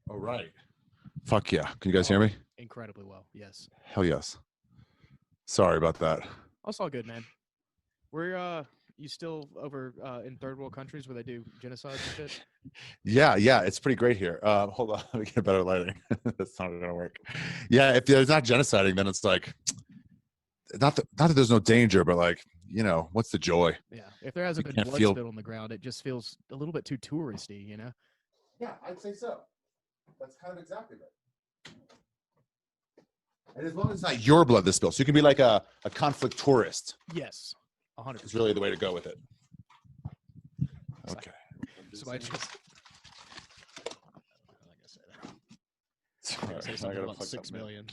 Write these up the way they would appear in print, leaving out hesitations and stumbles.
All right. Fuck yeah. Can you guys hear me? Incredibly well. Yes. Hell yes. Sorry about that. That's all good, man. We're you still over in third world countries where they do genocide and shit? Yeah, it's pretty great here. Hold on, let me get better lighting. That's not gonna work. Yeah, if there's not genociding, then it's like not that there's no danger, but like, you know, what's the joy? Yeah. If there hasn't been blood spilled on the ground, it just feels a little bit too touristy, you know? Yeah, I'd say so. That's kind of exactly right. And as long as it's not your blood that spills, so you can be like a conflict tourist. Yes. 100%. It's really the way to go with it. Okay. Somebody just, like I said, Sorry, I gotta about fuck 6 something. million.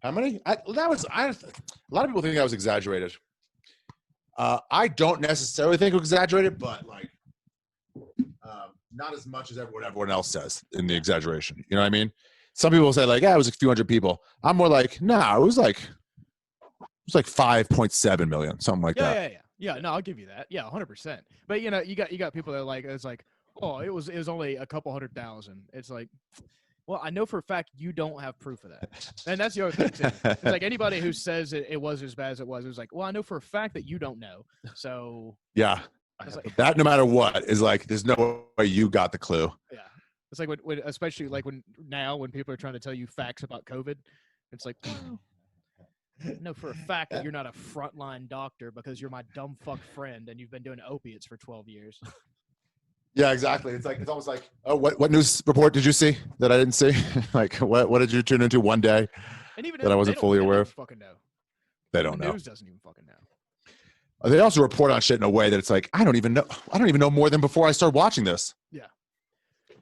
How many? A lot of people think that was exaggerated. I don't necessarily think it was exaggerated, but like not as much as everyone else says in the exaggeration. You know what I mean? Some people say like, yeah, it was a few hundred people. I'm more like, nah, it was like 5.7 million, something like that. Yeah. No, I'll give you that. Yeah, 100%. But you know, you got people that are like, it's like, oh, it was only a couple 100,000. It's like, well, I know for a fact you don't have proof of that, and that's the other thing too. It's like anybody who says it was as bad as it was like, well, I know for a fact that you don't know. So yeah, like, that no matter what is like, there's no way you got the clue. Yeah, it's like when especially like when people are trying to tell you facts about COVID, it's like, well, I know for a fact that you're not a frontline doctor because you're my dumb fuck friend and you've been doing opiates for 12 years. Yeah, exactly. It's almost like, oh, what news report did you see that I didn't see? Like, what did you tune into one day and even that I wasn't fully aware of? Fucking know. They don't know. The news doesn't even fucking know. They also report on shit in a way that it's like, I don't even know more than before I started watching this. Yeah.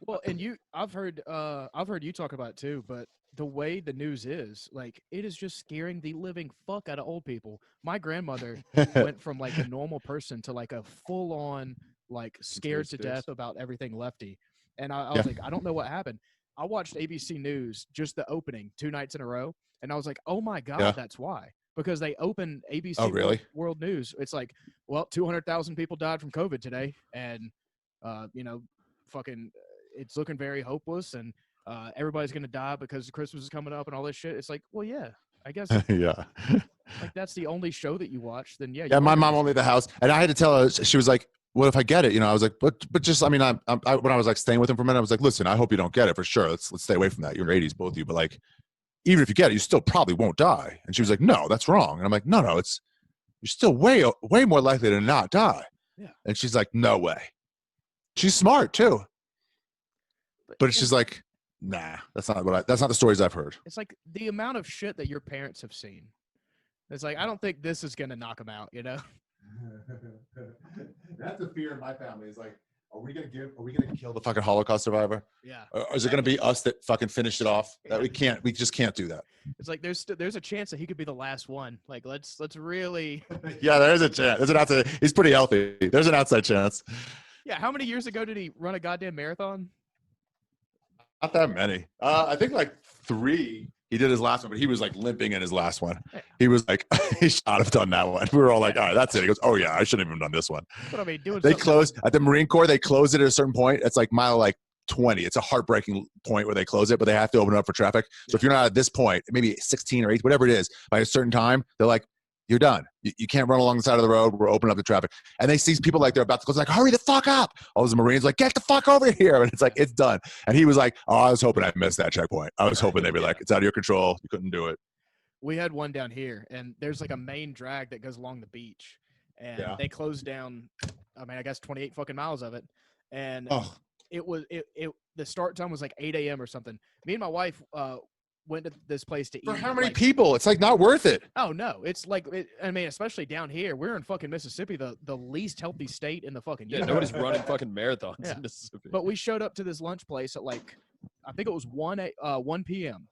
Well, and I've heard you talk about it too, but the way the news is, like, it is just scaring the living fuck out of old people. My grandmother went from like a normal person to like a full on, like, scared to death about everything lefty. And I was like, I don't know what happened. I watched ABC News, just the opening 2 nights in a row. And I was like, oh my God, that's why. Because they open ABC World News. It's like, well, 200,000 people died from COVID today. And, you know, fucking, it's looking very hopeless. And everybody's going to die because Christmas is coming up and all this shit. It's like, well, yeah, I guess. Yeah. Like, that's the only show that you watch. Then, yeah. Yeah, my mom only the house. And I had to tell her, she was like, what if I get it? You know, I was like, but just, I mean, I when I was like staying with him for a minute, I was like, listen, I hope you don't get it for sure. Let's stay away from that. You're in your 80s, both of you. But like, even if you get it, you still probably won't die. And she was like, no, that's wrong. And I'm like, no, you're still way more likely to not die. Yeah. And she's like, no way. She's smart too. But she's like, nah, that's not the stories I've heard. It's like the amount of shit that your parents have seen. It's like, I don't think this is going to knock them out, you know? That's the fear in my family is like, are we gonna kill the fucking Holocaust survivor? Yeah. Or is it gonna be us that fucking finished it off? That we just can't do that. It's like there's a chance that he could be the last one. Like let's really. Yeah, there's a chance. There's an outside. He's pretty healthy. There's an outside chance. Yeah. How many years ago did he run a goddamn marathon? Not that many. I think like 3. He did his last one, but he was like limping in his last one. He was like, he should not have done that one. We were all like, all right, that's it. He goes, oh yeah, I shouldn't have even done this one. But I mean, they closed at the Marine Corps. They close it at a certain point. It's like mile like 20. It's a heartbreaking point where they close it, but they have to open it up for traffic. So if you're not at this point, maybe 16 or 8, whatever it is, by a certain time, they're like, you're done. You can't run along the side of the road. We're opening up the traffic. And they see people like they're about to close, like, hurry the fuck up. All those Marines like, get the fuck over here. And it's like, it's done. And he was like, oh, I was hoping I missed that checkpoint. I was hoping they'd be like, it's out of your control. You couldn't do it. We had one down here, and there's like a main drag that goes along the beach. And they closed down, I mean, I guess 28 fucking miles of it. And the start time was like 8 a.m. or something. Me and my wife went to this place to eat. For how many people? It's like not worth it. Oh no, it's like I mean, especially down here, we're in fucking Mississippi, the least healthy state in the fucking universe. Yeah, nobody's running fucking marathons in Mississippi. But we showed up to this lunch place at like, I think it was 1 p.m.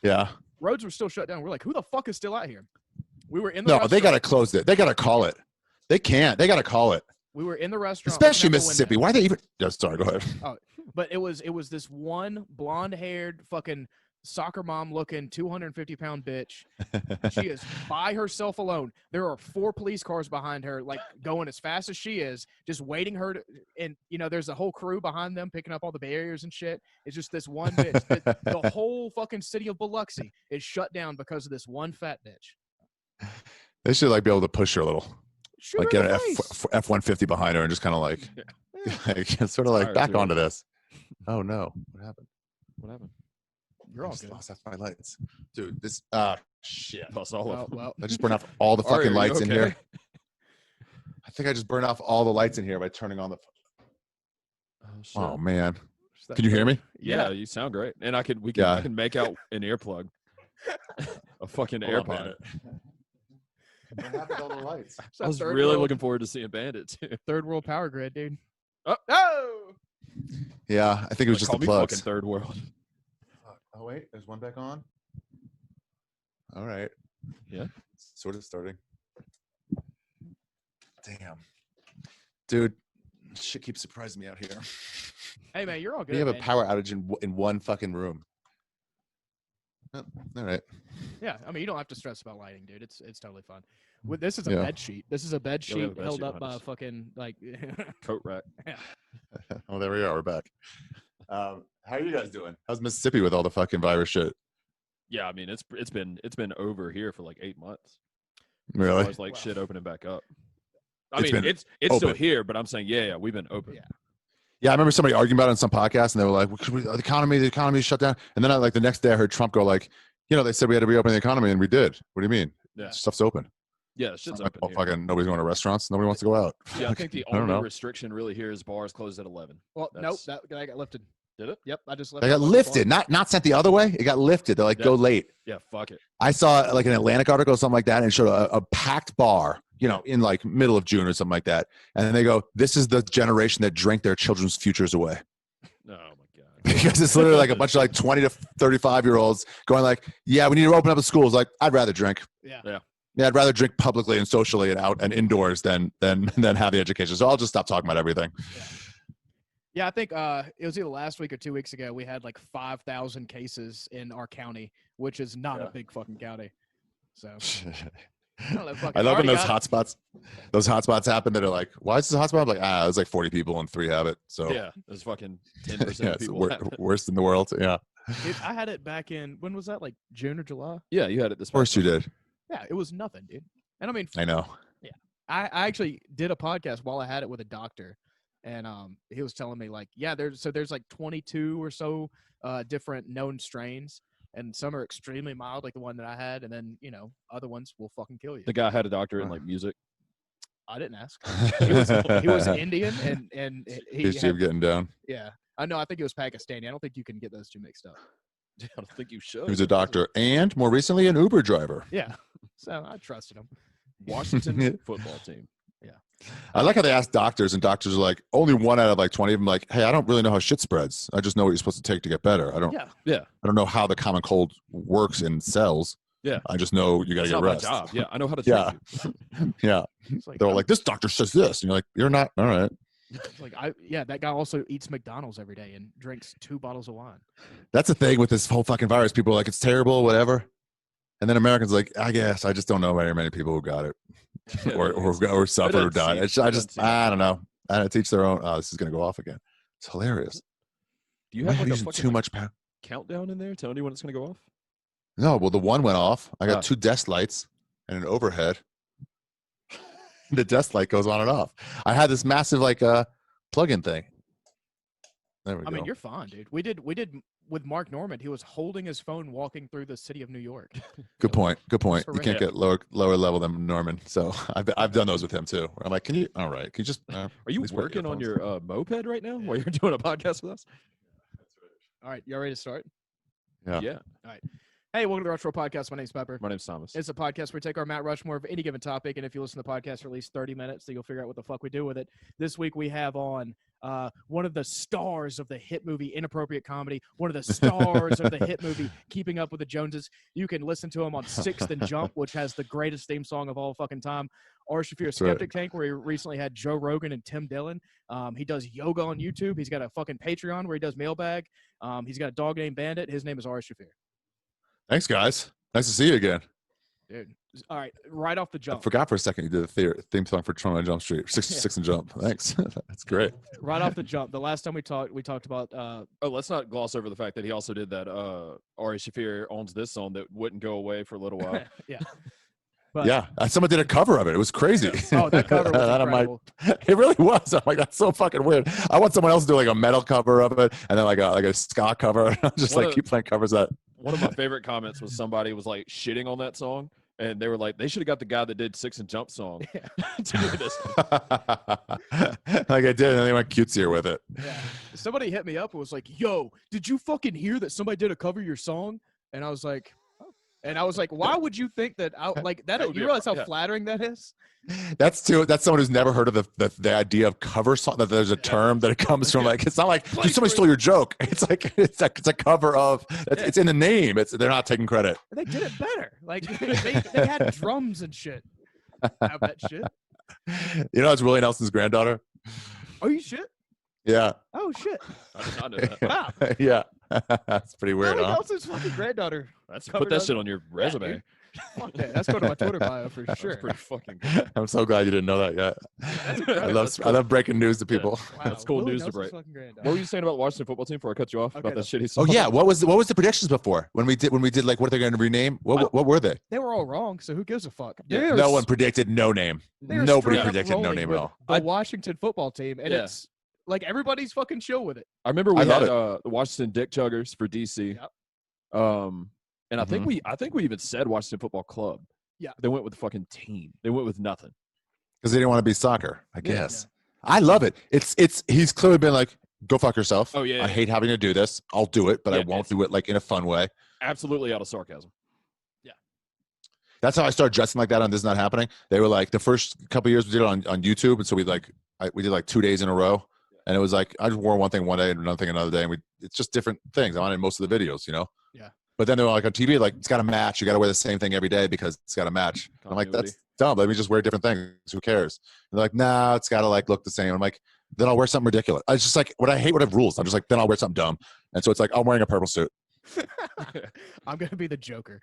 Yeah. Roads were still shut down. We're like, who the fuck is still out here? We were in the restaurant. They gotta close it. They gotta call it. They can't. They gotta call it. We were in the restaurant, especially Mississippi. Why they even? Sorry, go ahead. Oh, but it was this one blonde-haired fucking soccer mom looking 250-pound bitch. She is by herself alone. There are 4 police cars behind her, like going as fast as she is, just waiting her to. And there's a whole crew behind them picking up all the barriers and shit. It's just this one bitch. The whole fucking city of Biloxi is shut down because of this one fat bitch. They should like be able to push her a little, Shoot like her get in an the face. F-150 behind her and just kind of like, sort of like Fire back to her. onto this. Oh no, what happened? What happened? You're all I just good. lost half my lights, dude. This shit. Lost all of them. Well, I just burned off all the Ari, fucking are you lights in okay? here. I think I just burned off all the lights in here by turning on the. Oh, shit. Oh man, is that can you hear me? Yeah, you sound great. And I can make out an earplug. A fucking Hold on, AirPod. Bandit. What happened to all the lights? It's that I was third really world- looking forward to seeing Bandit too. third world power grid, dude. Oh, Oh, Yeah, I think it was just call the me plugs. fucking third world. Oh wait, there's one back on. All right. Yeah. Sort of starting. Damn. Dude, shit keeps surprising me out here. hey man, you're all good. We have a man. power outage in one fucking room. Oh, all right. Yeah, I mean, you don't have to stress about lighting, dude. It's totally fine. This is a Yeah. bed sheet. This is a bed Yeah, we have sheet a bed held sheet up by behind a us. fucking like. Coat rack. Oh, there we are. We're back. How are you guys doing? How's Mississippi with all the fucking virus shit? Yeah, I mean it's been over here for like 8 months. Really? It's like Wow. shit opening back up. It's I mean, been it's still open. here, but I'm saying yeah, we've been open. Yeah. Yeah, I remember somebody arguing about it on some podcast, and they were like, the economy is shut down. And then the next day I heard Trump go like, they said we had to reopen the economy, and we did. What do you mean? Yeah. Stuff's open. Yeah, shit's Like, open here. fucking nobody's going to restaurants. Nobody wants to go out. Yeah, I think the I don't only know. restriction really here is bars closed at 11. Well, That's- nope, that got lifted. Did it? Yep, I just left. They got lifted, not sent the other way. It got lifted. They're like, Yeah. go late. Yeah, fuck it. I saw like an Atlantic article or something like that, and it showed a packed bar, in like middle of June or something like that. And then they go, this is the generation that drank their children's futures away. Oh my god. Because it's literally like a bunch of like 20 to 35-year-olds going like, yeah, we need to open up the schools. Like, I'd rather drink. Yeah. Yeah, I'd rather drink publicly and socially and out and indoors than have the education. So I'll just stop talking about everything. Yeah, I think it was either last week or 2 weeks ago. We had like 5,000 cases in our county, which is not a big fucking county. So I love when those hotspots happen that are like, why is this a hotspot? I'm like, there's like 40 people and 3 have it. So Yeah, there's fucking 10% yeah, of it's people. have it. worst in the world. Yeah, Dude, I had it back in when was that? Like June or July? Yeah, you had it this of course you did. Yeah, it was nothing, dude. And I mean, I know. I actually did a podcast while I had it with a doctor, and he was telling me like, yeah, there's like 22 or so different known strains, and some are extremely mild, like the one that I had, and then other ones will fucking kill you. The guy had a doctorate in like music. I didn't ask. He was Indian, and He's getting down. yeah. I know. I think it was Pakistani. I don't think you can get those two mixed up. I don't think you should. He was a doctor and more recently an Uber driver. Yeah. So I trusted him. Washington football team. I like how they ask doctors, and doctors are like, only 1 out of like 20 of them like, hey, I don't really know how shit spreads. I just know what you're supposed to take to get better. I don't know how the common cold works in cells. Yeah. I just know you got to It's get not my rest. job. Yeah, I know how to Yeah. treat you. Yeah. It's like, They're all like, this doctor says this. And you're like, you're not. All right. it's like that guy also eats McDonald's every day and drinks 2 bottles of wine. That's the thing with this whole fucking virus. People are like, it's terrible, whatever. And then Americans are like, I guess I just don't know very many people who got it Yeah, or suffered or doesn't died. seem- I it just, doesn't seem I don't know. I don't teach their own. Oh, this is going to go off again. It's hilarious. Do you have like a using fucking too much power? countdown in there telling you when it's gonna go off? No, well, the one went off. I got Ah. 2 desk lights and an overhead. The desk light goes on and off. I had this massive like plug-in thing. There we go. I mean, you're fine, dude. We did with Mark Normand. He was holding his phone walking through the city of New York. Good point. Good point. You can't horrendous. get lower level than Norman. So I've done those with him too. I'm like, can you? All right, can you just? Are you please wear working on earphones? your moped right now while you're doing a podcast with us? All right, y'all ready to start? Yeah. Hey, welcome to the Rushmore Podcast. My name's Pepper. My name's Thomas. It's a podcast where we take our Mount Rushmore of any given topic, and if you listen to the podcast for at least 30 minutes, then you'll figure out what the fuck we do with it. This week we have on one of the stars of the hit movie Inappropriate Comedy, one of the stars of the hit movie Keeping Up with the Joneses. You can listen to him on 6th and Jump, which has the greatest theme song of all fucking time. Ari Shaffir right. Skeptic Tank, where he recently had Joe Rogan and Tim Dillon. He does yoga on YouTube. He's got a fucking Patreon where he does mailbag. He's got a dog named Bandit. His name is Ari Shaffir. Thanks, guys. Nice to see you again. Dude. All right, right off the I jump. forgot for a second you did the theme song for 21 Jump Street. Six and Jump. Thanks. That's great. Right off the jump. The last time we talked about let's not gloss over the fact that he also did that Ari Shaffir owns this song that wouldn't go away for a little while. yeah. But, yeah, someone did a cover of it. It was crazy. Oh, that cover was incredible. It really was. I'm like, that's so fucking weird. I want someone else to do like a metal cover of it, and then like a ska cover. I'm just keep playing covers of that. One of my favorite comments was somebody was like shitting on that song, and they were like, they should have got the guy that did Six and Jump song to do this. Like I did, and they went cutesier with it. Yeah. Somebody hit me up and was like, "Yo, did you fucking hear that somebody did a cover of your song?" And I was like, why would you think that? Like that? You realize how flattering that is? That's someone who's never heard of the idea of cover song. That there's a term that it comes from. Like it's not like somebody stole your joke. It's like it's a cover of. It's in the name. They're not taking credit. They did it better. Like they had drums and shit. Have that shit. You know, it's Willie Nelson's granddaughter. Oh, you shit. Yeah. Oh shit. I did not know that. Wow. Yeah. That's pretty weird. Willie huh? Nelson's fucking granddaughter. Put that shit on your resume. Yeah, fuck that. That's going to my Twitter bio for sure. That's pretty fucking good. I'm so glad you didn't know that yet. I love breaking news to people. Wow. That's cool Willie news to Nelson's break. fucking granddaughter. What were you saying about Washington football team before I cut you off about that shitty Oh song? yeah, what was the predictions before when we did like what are they going to rename? What were they? They were all wrong, so who gives a fuck? Yeah. No one predicted no name. Nobody predicted no name at all. The Washington football team, and it's like everybody's fucking chill with it. I remember we had the Washington Dick Chuggers for DC. Yep. And I think we even said Washington Football Club. Yeah. They went with the fucking team. They went with nothing. Because they didn't want to be soccer, I guess. Yeah. I love it. He's clearly been like, go fuck yourself. Oh yeah. I hate having to do this. I'll do it, but I won't do it like in a fun way. Absolutely out of sarcasm. Yeah. That's how I started dressing like that on This Is Not Happening. They were like the first couple of years we did it on YouTube, and so we did like 2 days in a row. And it was like I just wore one thing one day and another thing another day, and it's just different things. I'm on in most of the videos, you know. Yeah. But then they were like on TV, like it's got to match. You got to wear the same thing every day because it's got to match. I'm like, that's dumb. Let me just wear different things. Who cares? And they're like, nah, it's got to like look the same. I'm like, then I'll wear something ridiculous. I just like what I hate. What I have rules. I'm just like, then I'll wear something dumb. And so it's like I'm wearing a purple suit. I'm gonna be the Joker.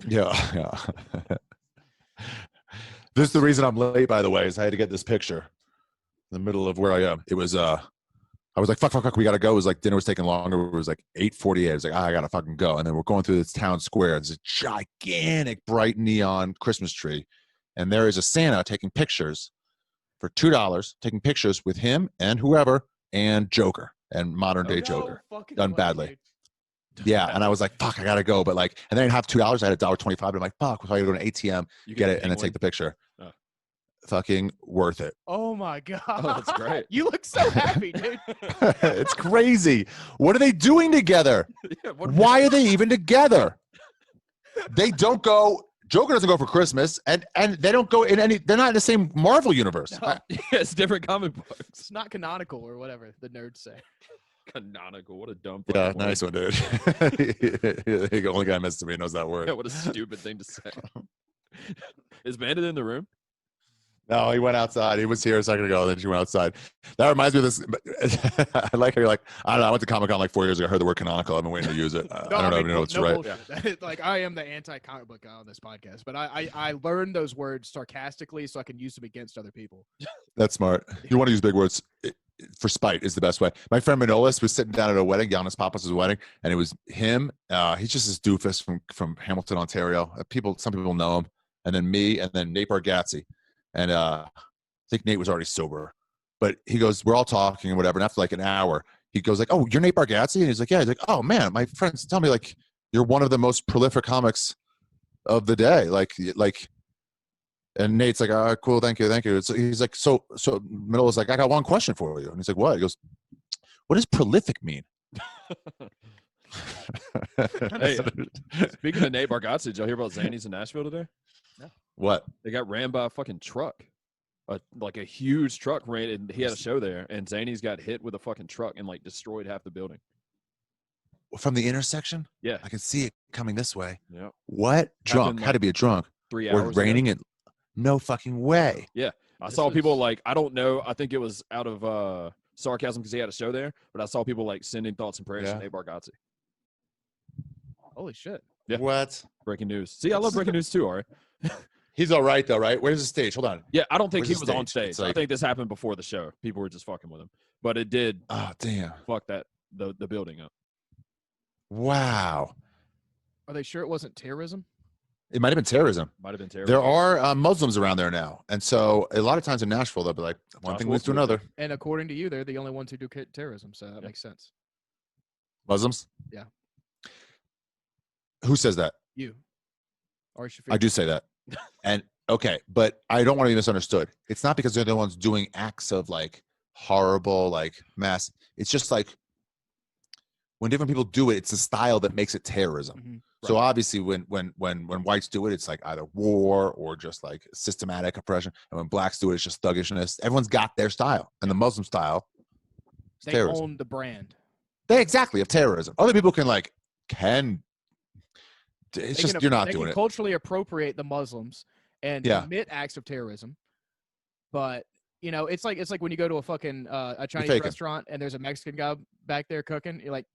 Yeah. This is the reason I'm late, by the way, is I had to get this picture in the middle of where I am. It was I was like, fuck, we gotta go. It was like dinner was taking longer. It was like 8:48. I was like, I gotta fucking go. And then we're going through this town square. It's a gigantic bright neon Christmas tree. And there is a Santa taking pictures for $2, taking pictures with him and whoever and Joker and modern day Joker. Done badly. Yeah. And I was like, fuck, I gotta go. But like, and then I didn't have $2. I had $1.25. But I'm like, fuck, if I gotta go to an ATM, get it, and then take the picture. Fucking worth it. Oh my god. Oh, that's great. You look so happy, dude. It's crazy. What are they doing together? Why are they even together? They don't go. Joker doesn't go for Christmas, and they don't go in any. They're not in the same Marvel universe. No. It's different comic books. It's not canonical or whatever the nerds say. Canonical. What a dumb. Yeah, word. nice one, dude. The only guy next to me knows that word. Yeah, what a stupid thing to say. Is Bandit in the room? No, he went outside. He was here a second ago, then she went outside. That reminds me of this. I like how you're like, I don't know. I went to Comic-Con like 4 years ago. I heard the word canonical. I've been waiting to use it. I don't even know if it's right. Yeah. Like, I am the anti-comic book guy on this podcast, but I learned those words sarcastically so I can use them against other people. That's smart. You want to use big words for spite is the best way. My friend Manolis was sitting down at a wedding, Giannis Papas' wedding, and it was him. He's just this doofus from Hamilton, Ontario. Some people know him. And then me, and then Nate Bargatze. And I think Nate was already sober, but he goes, we're all talking and whatever. And after like an hour, he goes like, oh, you're Nate Bargatze? And he's like, yeah. He's like, oh man, my friends tell me like you're one of the most prolific comics of the day. Like, and Nate's like, oh, cool. Thank you. So he's like, so Middle is like, I got one question for you. And he's like, what? He goes, what does prolific mean? Hey, speaking of Nate Bargatze, did y'all hear about Zanies in Nashville today? No. What? They got ran by a fucking truck. Like a huge truck ran, and he had a show there, and Zanies got hit with a fucking truck and like destroyed half the building. From the intersection? Yeah. I can see it coming this way. Yeah. What? Drunk. Like had to be a drunk. 3 Or hours raining ago. it. No fucking way. Yeah. I saw people like, I don't know. I think it was out of sarcasm because he had a show there, but I saw people like sending thoughts and prayers to Nate Bargatze. Holy shit. Yeah. What? Breaking news. See, I love breaking news too, Ari. He's all right though, right? Where's the stage? Hold on. Yeah, I don't think Where's he the was on stage? stage. It's I like- think this happened before the show. People were just fucking with him, but it did Oh damn! fuck the building up. Wow. Are they sure it wasn't terrorism? It might have been terrorism. Might have been terrible. There are Muslims around there now, and so a lot of times in Nashville they'll be like, one Josh thing leads to Wolf moved another. And according to you, they're the only ones who do terrorism, so that Yeah. makes sense. Muslims. Yeah. Who says that? You. Ari Shaffir. I do say that. And okay, but I don't want to be misunderstood. It's not because they're the ones doing acts of like horrible like mass. It's just like when different people do it, it's the style that makes it terrorism. Mhm. So obviously when whites do it, it's like either war or just like systematic oppression. And when blacks do it, it's just thuggishness. Everyone's got their style. And the Muslim style is They terrorism. own the brand. They exactly have terrorism. Other people can it's They just can- you're not they doing can it. culturally appropriate the Muslims and Yeah. commit acts of terrorism. But you know, it's like when you go to a fucking a Chinese faking. restaurant and there's a Mexican guy back there cooking. You're like,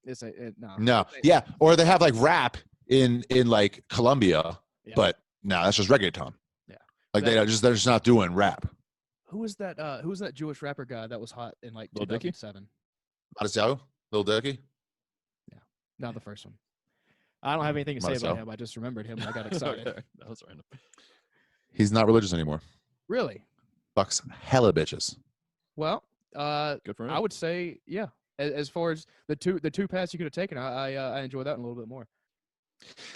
no. No. Yeah. Or they have like rap in like Colombia, Yeah. but no, that's just reggaeton. Yeah. Like That- they're just not doing rap. Who was that? Who was that Jewish rapper guy that was hot in like Lil Dicky? 2007? Marcelo, Lil Dicky. Not the first one. I don't have anything to say Marcel. about him. I just remembered him. And I got excited. Okay, that was random. He's not religious anymore. Really? Fucks hella bitches. Well, Good for him. I would say, yeah. As far as the two paths you could have taken, I enjoy that one a little bit more.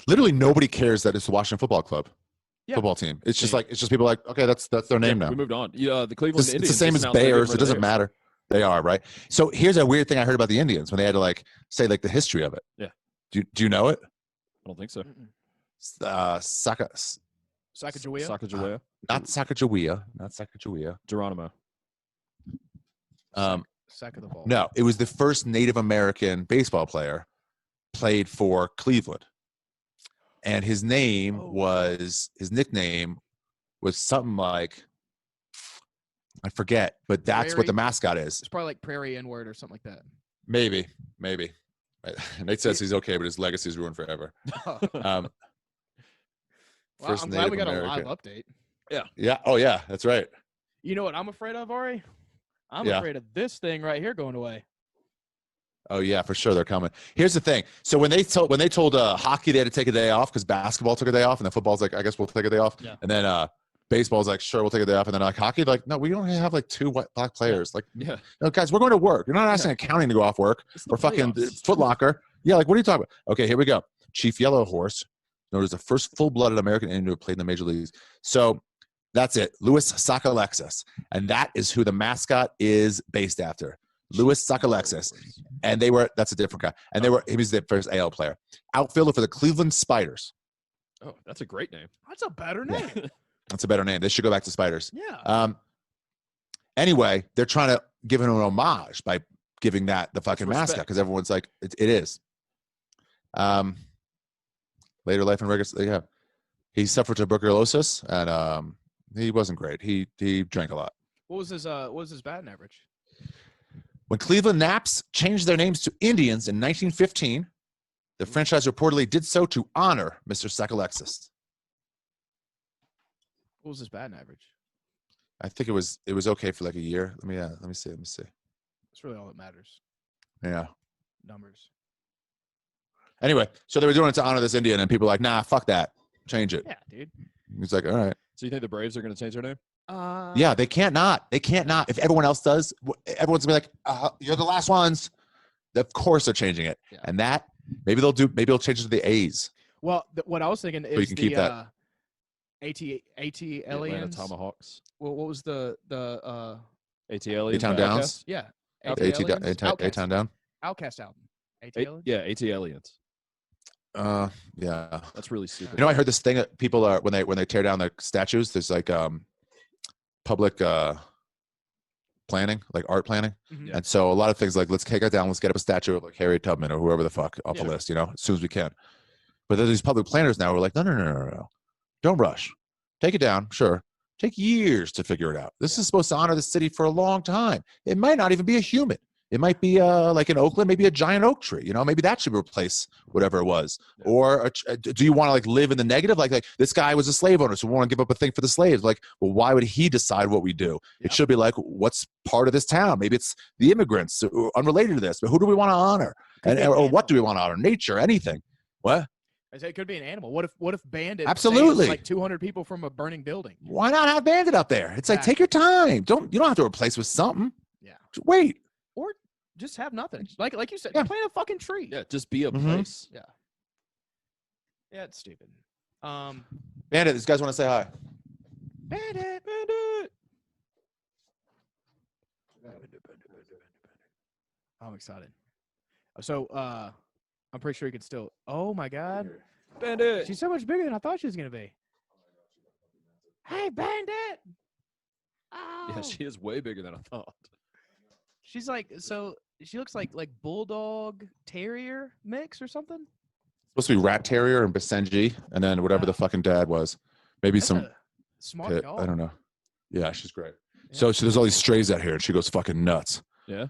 Literally nobody cares that it's the Washington Football Club Yeah. football team. It's just Yeah. like people like, okay, that's their name Yeah, now. We moved on. Yeah, the Cleveland It's Indians. the same just as announced they're getting Bears. rid It of doesn't theirs. matter. They are, right? So here's a weird thing I heard about the Indians when they had to like say like the history of it. Yeah. Do you know it? I don't think so. Sacagawea? Sacagawea. Not Sacagawea, not Sacagawea. Geronimo. Sack of the ball. No, it was the first Native American baseball player played for Cleveland. And his name his nickname was something like, I forget, but that's what the Prairie? mascot is. It's probably like Prairie N-word or something like that. Maybe. Nate says he's okay, but his legacy is ruined forever. Well, First I'm glad we Native got a American. live update. Yeah. Oh, yeah. That's right. You know what I'm afraid of, Ari? I'm Yeah. afraid of this thing right here going away. Oh yeah, for sure they're coming. Here's the thing. So when they told hockey they had to take a day off because basketball took a day off, and then football's like, I guess we'll take a day off. Yeah. And then baseball's like, sure, we'll take a day off. And then like hockey, like, no, we only have like two black players. Like, Yeah. no, guys, we're going to work. You're not asking accounting to go off work It's the or fucking playoffs. Foot Locker. Yeah, like what are you talking about? Okay, here we go. Chief Yellow Horse, known as the first full-blooded American Indian to have played in the major leagues. So that's it. Louis Sacalexis. And that is who the mascot is based after. Louis Sacalexis. And that's a different guy. And he was the first AL player. Outfielder for the Cleveland Spiders. Oh, that's a great name. That's a better Yeah. name. That's a better name. They should go back to Spiders. Yeah. Anyway, they're trying to give him an homage by giving that the fucking Respect. mascot because everyone's like, it is. Later life in Vegas, yeah. He suffered tuberculosis and he wasn't great. He drank a lot. What was his batting average? When Cleveland Naps changed their names to Indians in 1915, the franchise reportedly did so to honor Mr. Sacalexis. What was his batting average? I think it was okay for like a year. Let me see. That's really all that matters. Yeah. Numbers. Anyway, so they were doing it to honor this Indian, and people were like, nah, fuck that. Change it. Yeah, dude. He's like, all right. So you think the Braves are going to change their name? Yeah, they can't not. They can't not. If everyone else does, everyone's gonna be like, you're the last ones. Of course they're changing it. Yeah. And that, maybe they'll change it to the A's. Well, what I was thinking is you can keep that. AT The Atlanta aliens. Tomahawks. Well, what was the ATL. A-Town Downs? yeah A-Town Down? Outcast album. AT aliens? Yeah, AT aliens. Yeah. That's really stupid. You know, I heard this thing that people are when they tear down the statues. There's like public planning, like art planning, Mhm. Yeah. and so a lot of things like let's take it down, let's get up a statue of like Harriet Tubman or whoever the fuck off the Yeah. list, as soon as we can. But there's these public planners now who are like, no, don't rush, take it down, sure. Take years to figure it out. This is supposed to honor the city for a long time. It might not even be a human. It might be like in Oakland, maybe a giant oak tree. You know, maybe that should replace whatever it was. Yeah. Or do you want to like live in the negative? Like this guy was a slave owner, so we want to give up a thing for the slaves. Like, well, why would he decide what we do? Yeah. It should be like, what's part of this town? Maybe it's the immigrants, unrelated to this. But who do we want to honor? Could be an Or what do animal. we want to honor? Nature, anything. What? I say it could be an animal. What if Bandit Absolutely. saves like 200 people from a burning building? Why not have Bandit up there? It's like, Exactly. take your time. You don't have to replace with something. Yeah. Just wait. Or just have nothing. Like you said, Yeah. plant a fucking tree. Yeah, just be a Mhm. place. Yeah. Yeah, it's stupid. Bandit, these guys want to say hi. Bandit. I'm excited. So, I'm pretty sure you can still. Oh my God, Bandit. she's so much bigger than I thought she was gonna be. Hey, Bandit. Oh. Yeah, she is way bigger than I thought. She's like, so she looks like bulldog terrier mix or something. Supposed to be Rat Terrier and Basenji, and then whatever the fucking dad was. Maybe That's some a smart pit. dog. I don't know. Yeah, she's great. Yeah. So there's all these strays out here, and she goes fucking nuts. Yeah.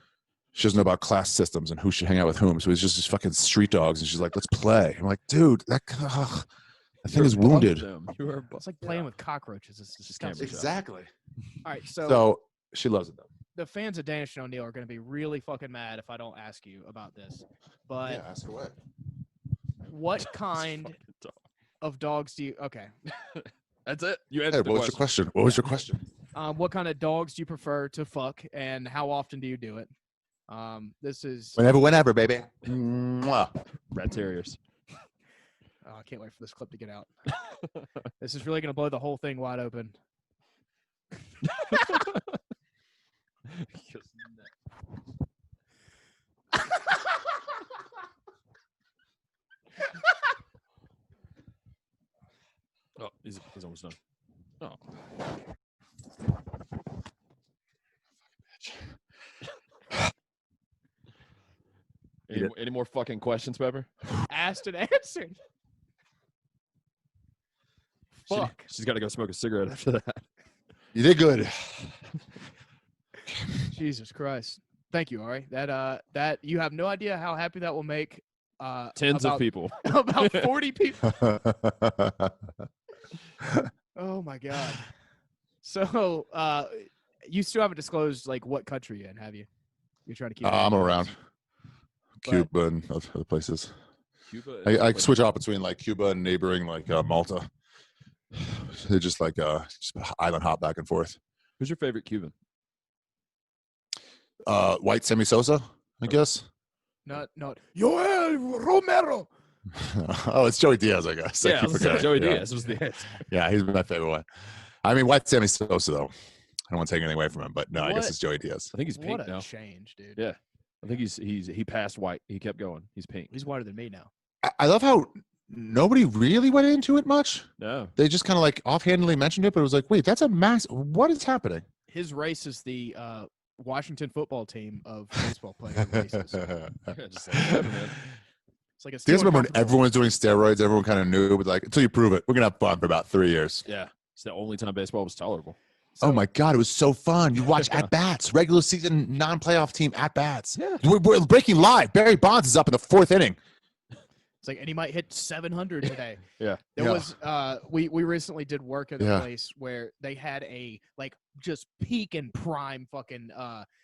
She doesn't know about class systems and who should hang out with whom. So it's just fucking street dogs, and she's like, "Let's play." I'm like, "Dude, that thing is wounded." You are It's like playing with cockroaches. It's disgusting. Exactly. All right, so, So she loves it though. the fans of Danish and O'Neill are going to be really fucking mad if I don't ask you about this. But ask away. what kind of dogs do you? Okay, That's it. You Hey, answered what was your question? What was your question? what kind of dogs do you prefer to fuck, and how often do you do it? This is. Whenever, baby. Mwah. Rat terriers. Oh, I can't wait for this clip to get out. This is really going to blow the whole thing wide open. Oh, he's almost done. Oh. Any more fucking questions, Pepper? Asked and answered. Fuck. She's got to go smoke a cigarette after that. You did good. Jesus Christ. Thank you, Ari. That you have no idea how happy that will make Tens of people. about 40 people. Oh my God. So you still haven't disclosed like what country you're in, have you? You're trying to keep I'm around But- Cuba and other places. Cuba. I switch off between like Cuba and neighboring like Malta. They just like just island hop back and forth. Who's your favorite Cuban? White Sammy Sosa, I guess. not Joel Romero. Oh, it's Joey Diaz, I guess. I keep forgetting. Joey Yeah. Diaz was the answer. Yeah, he's my favorite one. I mean, White Sammy Sosa though. I don't want to take anything away from him, but no, I guess What? it's Joey Diaz. I think he's pink What a now. change, dude. Yeah. I think he passed white. He kept going. He's pink. He's whiter than me now. I love how nobody really went into it much. No. They just kind of like offhandedly mentioned it, but it was like, wait, that's a mass. What is happening? His race is the Washington football team of baseball player races. Yeah, just like whatever, man. It's like a Do you guys remember when stealing everyone was doing steroids? Everyone kind of knew, but like, until you prove it, we're gonna have fun for about 3 years. Yeah. It's the only time baseball was tolerable. So- Oh my God, it was so fun. You watch at bats, regular season, non-playoff team at bats. Yeah. We're breaking live. Barry Bonds is up in the 4th inning. It's like, and he might hit 700 today. Yeah. There Yeah. was we recently did work at a Yeah. place where they had a like just peak and prime fucking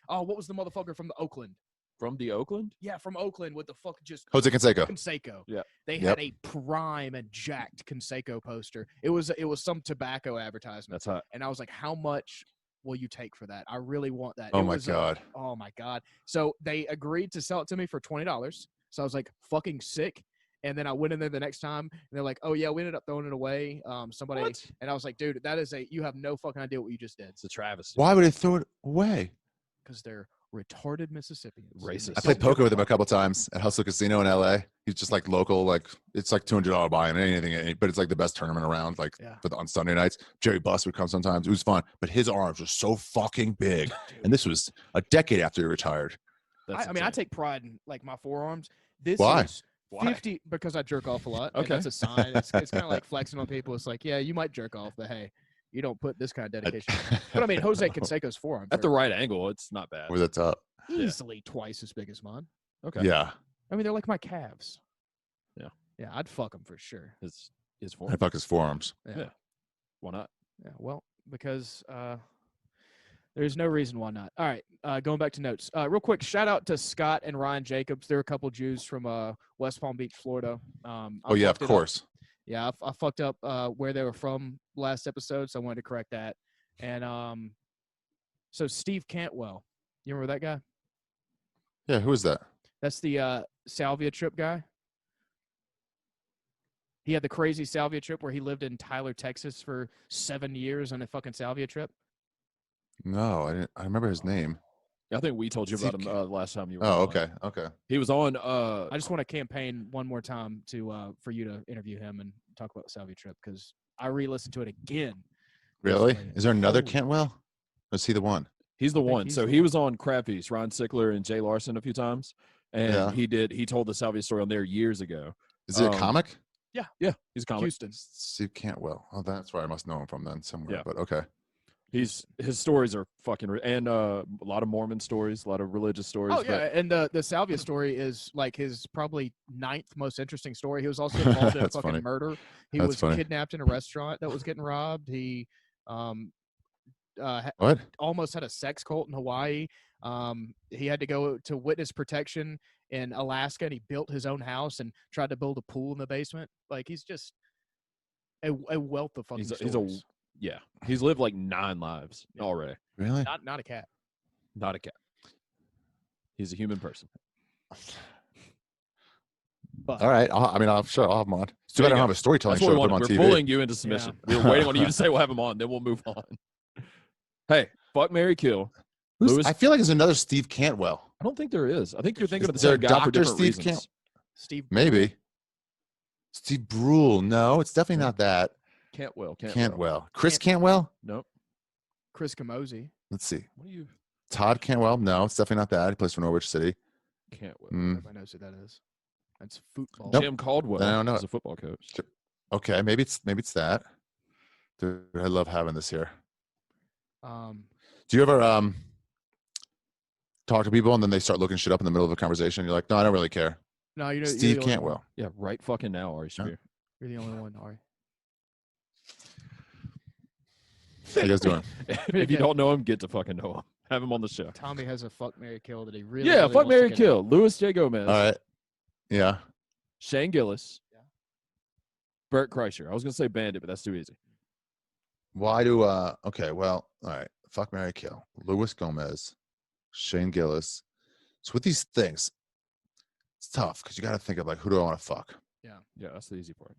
what was the motherfucker from the Oakland? From the Oakland? Yeah, from Oakland with the fuck just Jose Canseco. Canseco. Yeah. They Yep. had a prime and jacked Canseco poster. It was some tobacco advertisement. That's hot. And I was like, how much will you take for that? I really want that. Oh It my was, God. oh my God. So they agreed to sell it to me for $20. So I was like, fucking sick. And then I went in there the next time and they're like, oh yeah, we ended up throwing it away. Somebody, What? and I was like, dude, that is you have no fucking idea what you just did. It's a travesty. Why would they throw it away? Because they're retarded Mississippians. Racist. I played poker with him a couple times at Hustle Casino in LA. He's just like local, like it's like $200 buy-in, anything, but it's like the best tournament around. Like Yeah. on Sunday nights, Jerry Buss would come sometimes. It was fun, but his arms were so fucking big, and this was a decade after he retired. That's I mean, I insane. take pride in like my forearms. This Why? is Why? 50 because I jerk off a lot. and Okay. that's a sign. It's kind of like flexing on people. It's like, yeah, you might jerk off, but hey, you don't put this kind of dedication. But I mean, Jose Canseco's forearms. At the are right angle, it's not bad. Over the top. easily twice as big as mine. Okay. Yeah. I mean, they're like my calves. Yeah. Yeah, I'd fuck them for sure. His I form. fuck his forearms. Yeah. Why not? Yeah. Well, because there's no reason why not. All right. Going back to notes. Real quick, shout out to Scott and Ryan Jacobs. They're a couple Jews from West Palm Beach, Florida. I Oh yeah, of fucked it up. course. Yeah, I fucked up where they were from last episode, so I wanted to correct that. And so Steve Cantwell, you remember that guy? Yeah, who is that? That's the salvia trip guy. He had the crazy salvia trip where he lived in Tyler, Texas for 7 years on a fucking salvia trip. No, I didn't. I remember his name. I think we told you Steve about him last time you were Oh, on. okay, okay. He was on. I just want to campaign one more time to for you to interview him and talk about the salvia trip because I re-listened to it again. Really? recently. Is there another Holy- Cantwell? Or is he the one? He's the think one. he's So the he one. was on Crab Feast, Ryan Sickler and Jay Larson a few times, and Yeah. he told the salvia story on there years ago. Is he a Um, comic? Yeah, he's a comic. Houston. Steve Cantwell. Oh, that's where I must know him from then somewhere. Yeah. But okay. His stories are fucking and a lot of Mormon stories, a lot of religious stories. Oh yeah, and the salvia story is like his probably 9th most interesting story. He was also involved in a That's fucking funny. murder. He That's was funny. kidnapped in a restaurant that was getting robbed. He What? almost had a sex cult in Hawaii. He had to go to witness protection in Alaska, and he built his own house and tried to build a pool in the basement. Like he's just a wealth of fucking stories. He's lived like 9 lives Yeah. already. Really? Not a cat. Not a cat. He's a human person. But All right. I'll sure I'll have him on. It's too There bad I you don't go. have a storytelling That's what show we to put him wanted. on We're TV. bullying you into submission. We were waiting on you to say we'll have him on, then we'll move on. Hey, fuck, marry, kill. Lewis- I feel like there's another Steve Cantwell. I don't think there is. I think you're thinking of the Is there same a guy for Dr. different Steve reasons. Steve, Maybe. Steve Brule. No, it's definitely not that. Cantwell. Cantwell. Chris Cantwell? Nope. Chris Camozzi. Let's see. What are you? Todd Cantwell? No, it's definitely not that. He plays for Norwich City. Cantwell. Mm. Everybody knows who that is. That's football. Nope. Jim Caldwell. I don't know is it. a football coach. Okay, maybe it's that. Dude, I love having this here. Do you ever talk to people and then they start looking shit up in the middle of a conversation? You're like, no, I don't really care. No, you're Steve you're the only one. Cantwell. Yeah, right fucking now, Ari Shaffir. You're the only one, Ari. How you guys doing? If you don't know him, get to fucking know him. Have him on the show. Tommy has a fuck, marry, kill that he really. Yeah, really fuck, wants to marry, get kill. out. Louis J. Gomez. All right. Yeah. Shane Gillis. Yeah. Bert Kreischer. I was gonna say Bandit, but that's too easy. Why do okay, well, all right. Fuck Mary Kill. Luis Gomez, Shane Gillis. So with these things, it's tough because you gotta think of like who do I want to fuck? Yeah, that's the easy part.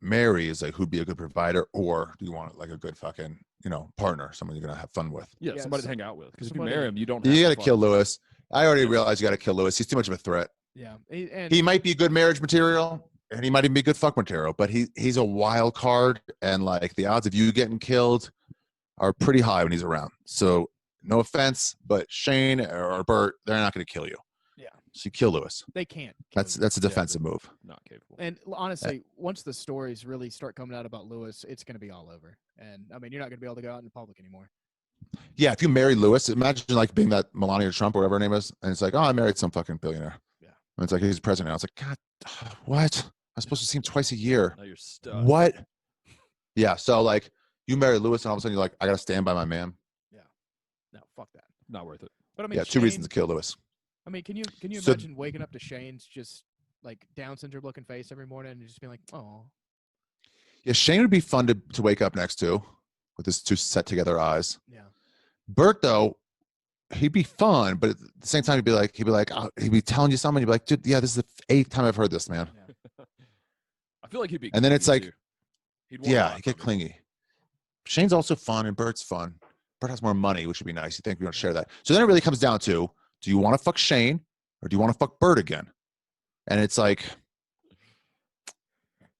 Mary is like who'd be a good provider, or do you want like a good fucking, partner, someone you're gonna have fun with? Yeah, Yeah, somebody to so- hang out with. Because if you somebody- marry him, you don't. Have You to gotta fuck. kill Lewis. I already Yeah. realized you gotta kill Lewis. He's too much of a threat. Yeah, and He might be good marriage material, and he might even be good fuck material, but he's a wild card, and like the odds of you getting killed are pretty high when he's around. So no offense, but Shane or Bert, they're not gonna kill you. Yeah. So you kill Lewis. they can't. kill That's you. a defensive move. Not capable. And honestly, once the stories really start coming out about Lewis, it's going to be all over. And I mean, you're not going to be able to go out in public anymore. Yeah, if you marry Lewis, imagine like being that Melania Trump or whatever her name is, and it's like, oh, I married some fucking billionaire. Yeah. And it's like he's president now. It's like, God, what? I'm supposed to see him twice a year. Now you're stuck. What? Yeah. So like you marry Lewis, and all of a sudden you're like, I gotta stand by my man. No, fuck that. Not worth it. But I mean, Yeah, two reasons to Shane- kill Lewis. I mean, can you So- imagine waking up to Shane's just like Down syndrome looking face every morning and just being like, oh, Yeah, Shane would be fun to wake up next to with his two set together eyes. yeah, Bert though, he'd be fun, but at the same time he'd be like, he'd be telling you something. You'd be like, dude, yeah, this is the 8th time I've heard this, man. yeah. I feel like he'd be. And then it's clingy, like- too. He'd want a Yeah, lot he get from you. clingy. Shane's also fun, and Bert's fun. Bert has more money, which would be nice. You think we don't share that? So then it really comes down to: do you want to fuck Shane or do you want to fuck Bert again? And it's like,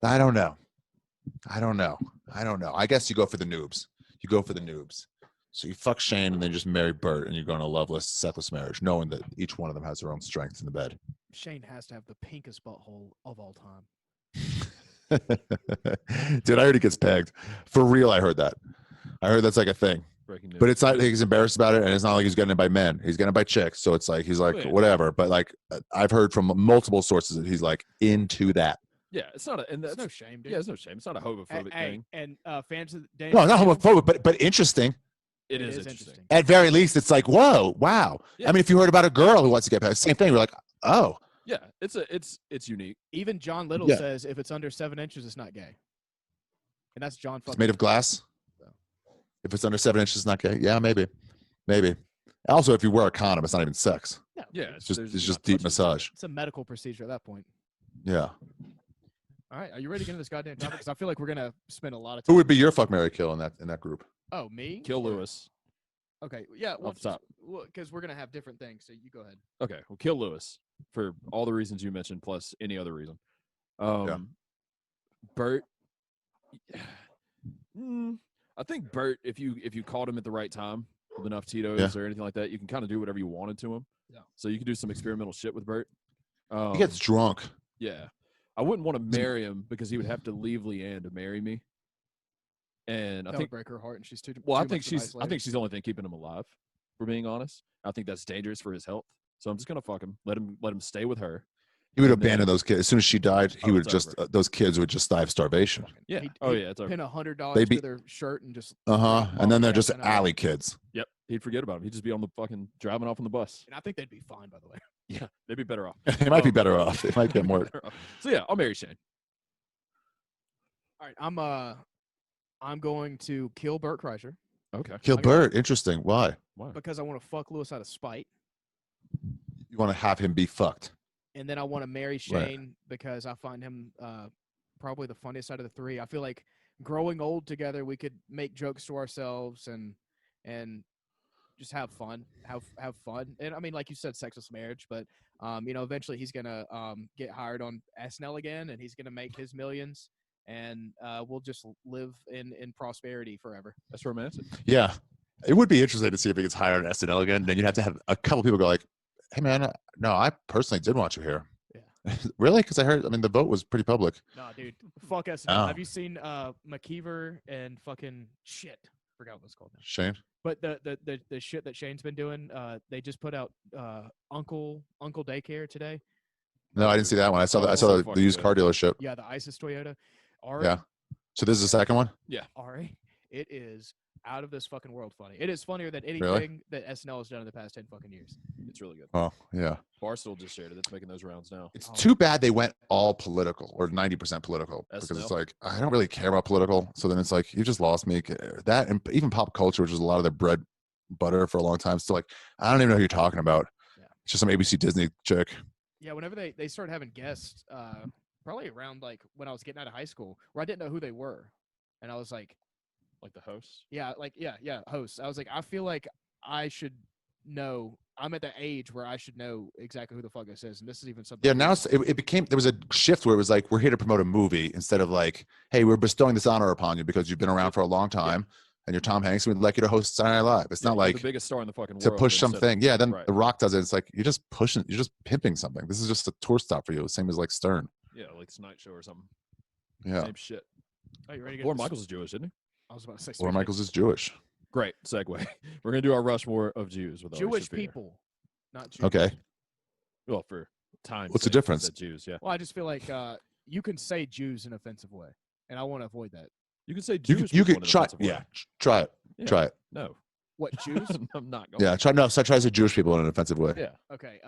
I don't know. I guess you go for the noobs. So you fuck Shane and then just marry Bert, and you're going to a loveless, sexless marriage, knowing that each one of them has their own strengths in the bed. Shane has to have the pinkest butthole of all time. Dude, I heard he gets pegged. For real, I heard that. I heard that's like a thing. Breaking news. But it's not like he's embarrassed about it, and it's not like he's getting it by men. He's getting it by chicks. So it's like he's like Yeah. whatever. But like I've heard from multiple sources that he's like into that. Yeah, it's not a, and There's that's no shame, dude. yeah, it's no shame. It's not a homophobic thing. And fans of the No, not homophobic, but interesting. It is interesting. At very least, it's like whoa, wow. Yeah. I mean, if you heard about a girl who wants to get past, same thing. We're like, oh, Yeah, it's unique. Even John Little Yeah. says if it's under 7 inches, it's not gay. And that's John. it's made of glass. If it's under 7 inches, it's not gay. Yeah, maybe. Also, if you wear a condom, it's not even sex. Yeah, It's just there's it's just not deep touching. massage. It's a medical procedure at that point. Yeah. All right, are you ready to get into this goddamn topic? Because I feel like we're gonna spend a lot of Who time. would be your fuck, marry, kill in that group? Oh, me? Kill Lewis. Okay, yeah. Well, Off the top. because we're gonna have different things. So you go ahead. Okay, well, kill Lewis for all the reasons you mentioned, plus any other reason. Bert. I think Bert, if you caught him at the right time with enough Tito's or anything like that, you can kind of do whatever you wanted to him. Yeah. So you can do some experimental shit with Bert. He gets drunk. Yeah. I wouldn't want to marry him because he would have to leave Leanne to marry me. And That I would think break her heart, and she's too. well, I too think much of she's ice I later. think she's the only thing keeping him alive, for being honest. I think that's dangerous for his health. So I'm just gonna fuck him. Let him stay with her. He would And then- abandon those kids as soon as she died. He Oh, would it's just over. those kids would just die of starvation. Yeah. He'd- Oh he'd yeah, it's over. Pin $100 They'd be- to their shirt and just. Uh huh. drop 'em And then off they're at just 10 hours. alley kids. Yep. He'd forget about him. He'd just be on the fucking driving off on the bus. And I think they'd be fine, by the way. Yeah. They'd be better off. They might be better off. They might get more. Better off. So yeah, I'll marry Shane. All right, I'm going to kill Bert Kreischer Okay. Kill Okay. Bert. Interesting. Why? Wow. because I want to fuck Lewis out of spite, You want to have him be fucked? and then I want to marry Shane because I find him probably the funniest out of the three. I feel like growing old together, we could make jokes to ourselves and just have fun, have fun. And I mean, like you said, sexless marriage, but eventually he's gonna get hired on SNL again, and he's gonna make his millions, and we'll just live in prosperity forever. That's romantic. Yeah. It would be interesting to see if he gets hired on SNL again. Then you'd have to have a couple people go like, "Hey man, no, I personally did want you here." Yeah. Really? Because I heard. I mean, the vote was pretty public. Nah, dude, fuck SNL. Oh. Have you seen McKeever and fucking shit? Forgot what it's called now. Shane. But the shit that Shane's been doing, they just put out Uncle Daycare today. No, I didn't see that one. I saw Oh, the I that's saw so the fucking used good. car dealership. Yeah, the ISIS Toyota. Ari, Yeah. So this is the second one. Ari, it is out of this fucking world funny. It is funnier than anything Really? that SNL has done in the past 10 fucking years. It's really good. Oh yeah. Barstool just shared it. It's making those rounds now. It's Oh. too bad they went all political or 90% political because it's SNL? like I don't really care about political. So then it's like you just lost me. That and even pop culture, which is a lot of their bread butter for a long time. Still like I don't even know who you're talking about. Yeah. It's just some ABC Disney chick. Yeah, whenever they started having guests, probably around like when I was getting out of high school, where I didn't know who they were, and I was like, Like the hosts. yeah, hosts. I was like, I feel like I should know. I'm at the age where I should know exactly who the fuck this is, and this is even something. Yeah, now it became there was a shift where it was like we're here to promote a movie instead of like, hey, we're bestowing this honor upon you because you've been around for a long time and you're Tom Hanks and we'd like you to host Saturday Night Live. It's Yeah, not you're like the biggest star in the fucking to world. push instead of- something. Yeah, then Right. The Rock does it. It's like you're just pimping something. This is just a tour stop for you. Same as like Stern. Yeah, like Tonight Show or something. Yeah. Same shit. Oh, you ready to get Lorne this? Michaels is Jewish, isn't he? I was about to say. Lorne Michaels is Jewish. Great segue. We're gonna do our Rushmore of Jews with Ari Jewish Shaffir. people, not Jews. Okay. Well, for time. What's the difference? Jews, yeah. Well, I just feel like you can say Jews in an offensive way, and I want to avoid that. You can say You Jewish. could, you people could in an try. offensive way. Yeah. Try it. Yeah. Try it. No, What Jews? I'm not going. Yeah. Try to say Jewish people in an offensive way. Yeah. Okay.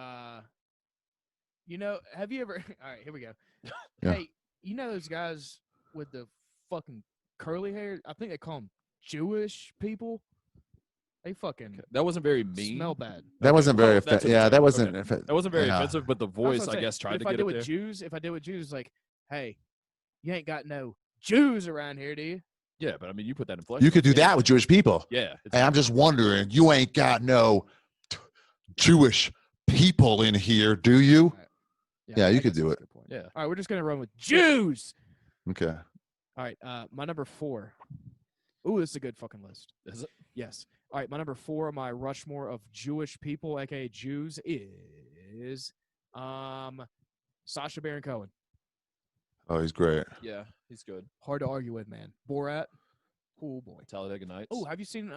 Have you ever? All right, here we go. Yeah. Hey, you know those guys with the fucking curly hair? I think they call them Jewish people. They fucking That wasn't very mean. smell bad. That wasn't very well, that's offensive. what Yeah, it that was. wasn't. Okay. That wasn't very Yeah. offensive, but the That's what voice, I'm I saying. guess, tried If to I get did it with there. Jews, if I did with Jews, like, hey, you ain't got no Jews around here, do you? Yeah, but I mean, you put that in flesh. You could do that with Jewish people. Yeah. it's Hey, I'm just wondering, you ain't got no Jewish people in here, do you? Yeah, I you guess could do that's it. a good point. Yeah. All right, we're just gonna run with Jews. Okay. All right, my number 4. Ooh, this is a good fucking list. Is it? Yes. All right, my number 4 on my Rushmore of Jewish people, aka Jews, is Sacha Baron Cohen. Oh, he's great. Yeah, he's good. Hard to argue with, man. Borat. Oh boy. Talladega Nights. Oh, have you seen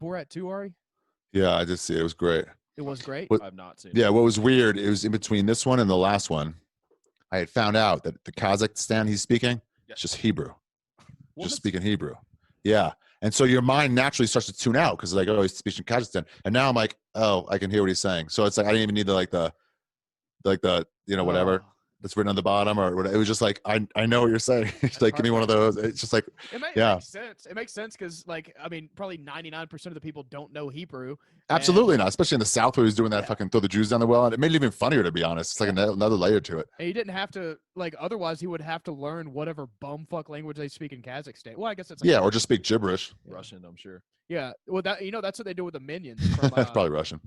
Borat 2, Ari? Yeah, I did see it. It was great. It was great. What- I've not seen. Yeah, what was weird, it was in between this one and the last one. I had found out that the Kazakhstan he's speaking, Yeah. it's just Hebrew. What? Just speaking Hebrew. Yeah. And so your mind naturally starts to tune out because like, oh, he's speaking Kazakhstan. And now I'm like, oh, I can hear what he's saying. So it's like I didn't even need the whatever Oh, that's written on the bottom or whatever. It was just like I know what you're saying. It's like give me one of those. It's just like it yeah. makes sense. It makes sense because, like, I mean, probably 99% of the people don't know Hebrew. Absolutely not, especially in the South where he was doing that Yeah. fucking throw the Jews down the well. And it made it even funnier, to be honest. It's like another layer to it. And he didn't have to, like, otherwise he would have to learn whatever bumfuck language they speak in Kazakhstan. Well, I guess it's like, Yeah, or just speak gibberish. Russian, I'm sure. yeah. Well, that's what they do with the minions. From, That's probably Russian.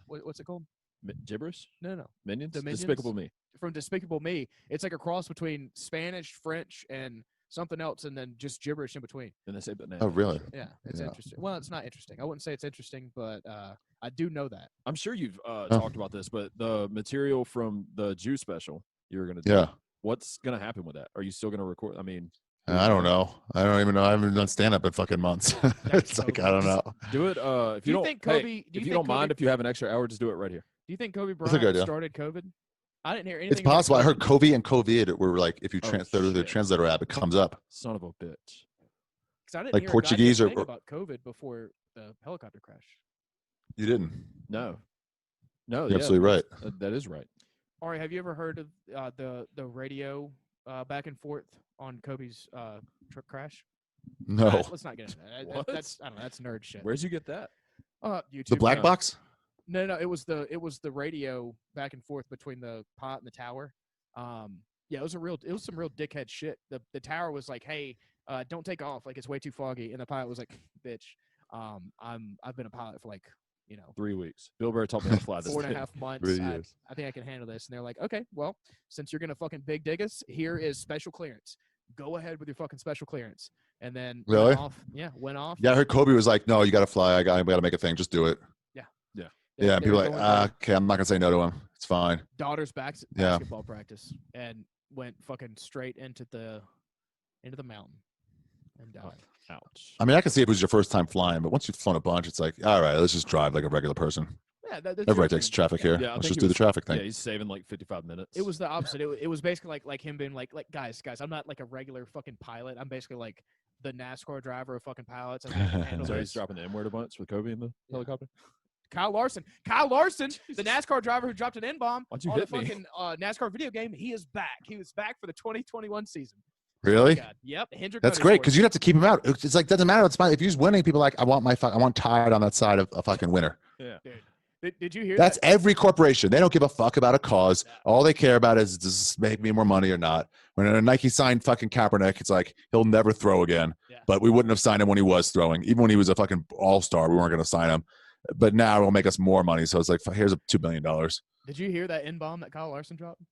What's it called? Gibberish? No. Minions? The Minions? Despicable Me. From Despicable Me. It's like a cross between Spanish, French, and something else, and then just gibberish in between. And they say banana. Oh, really? Yeah, it's Yeah. interesting. Well, it's not interesting. I wouldn't say it's interesting, but I do know that. I'm sure you've talked about this, but the material from the Jew special you're going to do. Yeah. What's going to happen with that? Are you still going to record? I mean, I don't know. I don't even know. I haven't done stand up in fucking months. It's like I don't know. do it. If Do you you don't, think Kobe? hey, do if you you think don't mind, Kobe- if you have an extra hour, just do it right here. Do you think Kobe That's a good Bryant idea. started COVID? I didn't hear anything. It's possible. I heard COVID and COVID were like if you Oh, translate the shit. translator app, it comes up. Son of a bitch. Because I didn't like hear Portuguese a or- goddamn thing about COVID before the helicopter crash. You didn't. No. You're absolutely right. That is right. Ari, have you ever heard of the radio back and forth on Kobe's truck crash? No. Let's not get into that. What? That's I don't know. That's nerd shit. Where'd you get that? YouTube. The black box? No, it was the radio back and forth between the pot and the tower. Yeah, it was some real dickhead shit. The tower was like, hey, don't take off, like it's way too foggy, and the pilot was like, bitch, I've been a pilot for like 3 weeks. Bill Burr taught me how to fly this 4.5 thing. months. 3 years. I think I can handle this. And they're like, okay, well, since you're gonna fucking big dig us, here is special clearance. Go ahead with your fucking special clearance. And then Really? went off. Yeah, I heard Kobe was like, no, you got to fly. I got to make a thing. Just do it. Yeah, and They people were are like, going to okay, I'm not gonna say no to him. It's fine. daughter's Yeah. basketball practice and went fucking straight into the mountain and died. Ouch. I mean, I can see if it was your first time flying, but once you've flown a bunch, it's like, all right, let's just drive like a regular person. Yeah, that's Everybody your takes thing. traffic here. Yeah, I Let's think just he do the was- traffic thing. Yeah, he's saving like 55 minutes. It was the opposite. It was basically like him being like guys, I'm not like a regular fucking pilot. I'm basically like the NASCAR driver of fucking pilots. I can handle So he's this. dropping the N-word a bunch with Kobe in the helicopter? Kyle Larson, the NASCAR driver who dropped an N-bomb Why'd you on a hit me? fucking NASCAR video game, he is back. He was back for the 2021 season. Really? God. Yep. Hendrick That's great Motorsports. because you have to keep him out. It's like doesn't matter. It's fine if he's winning. People are like I want Tide on that side of a fucking winner. Yeah. Did you hear That's that? every corporation. They don't give a fuck about a cause. All they care about is does this make me more money or not. When a Nike signed fucking Kaepernick, it's like he'll never throw again. Yeah. But we wouldn't have signed him when he was throwing. Even when he was a fucking all-star, we weren't going to sign him. But now it'll make us more money. So it's like here's a $2 billion. Did you hear that N-bomb that Kyle Larson dropped?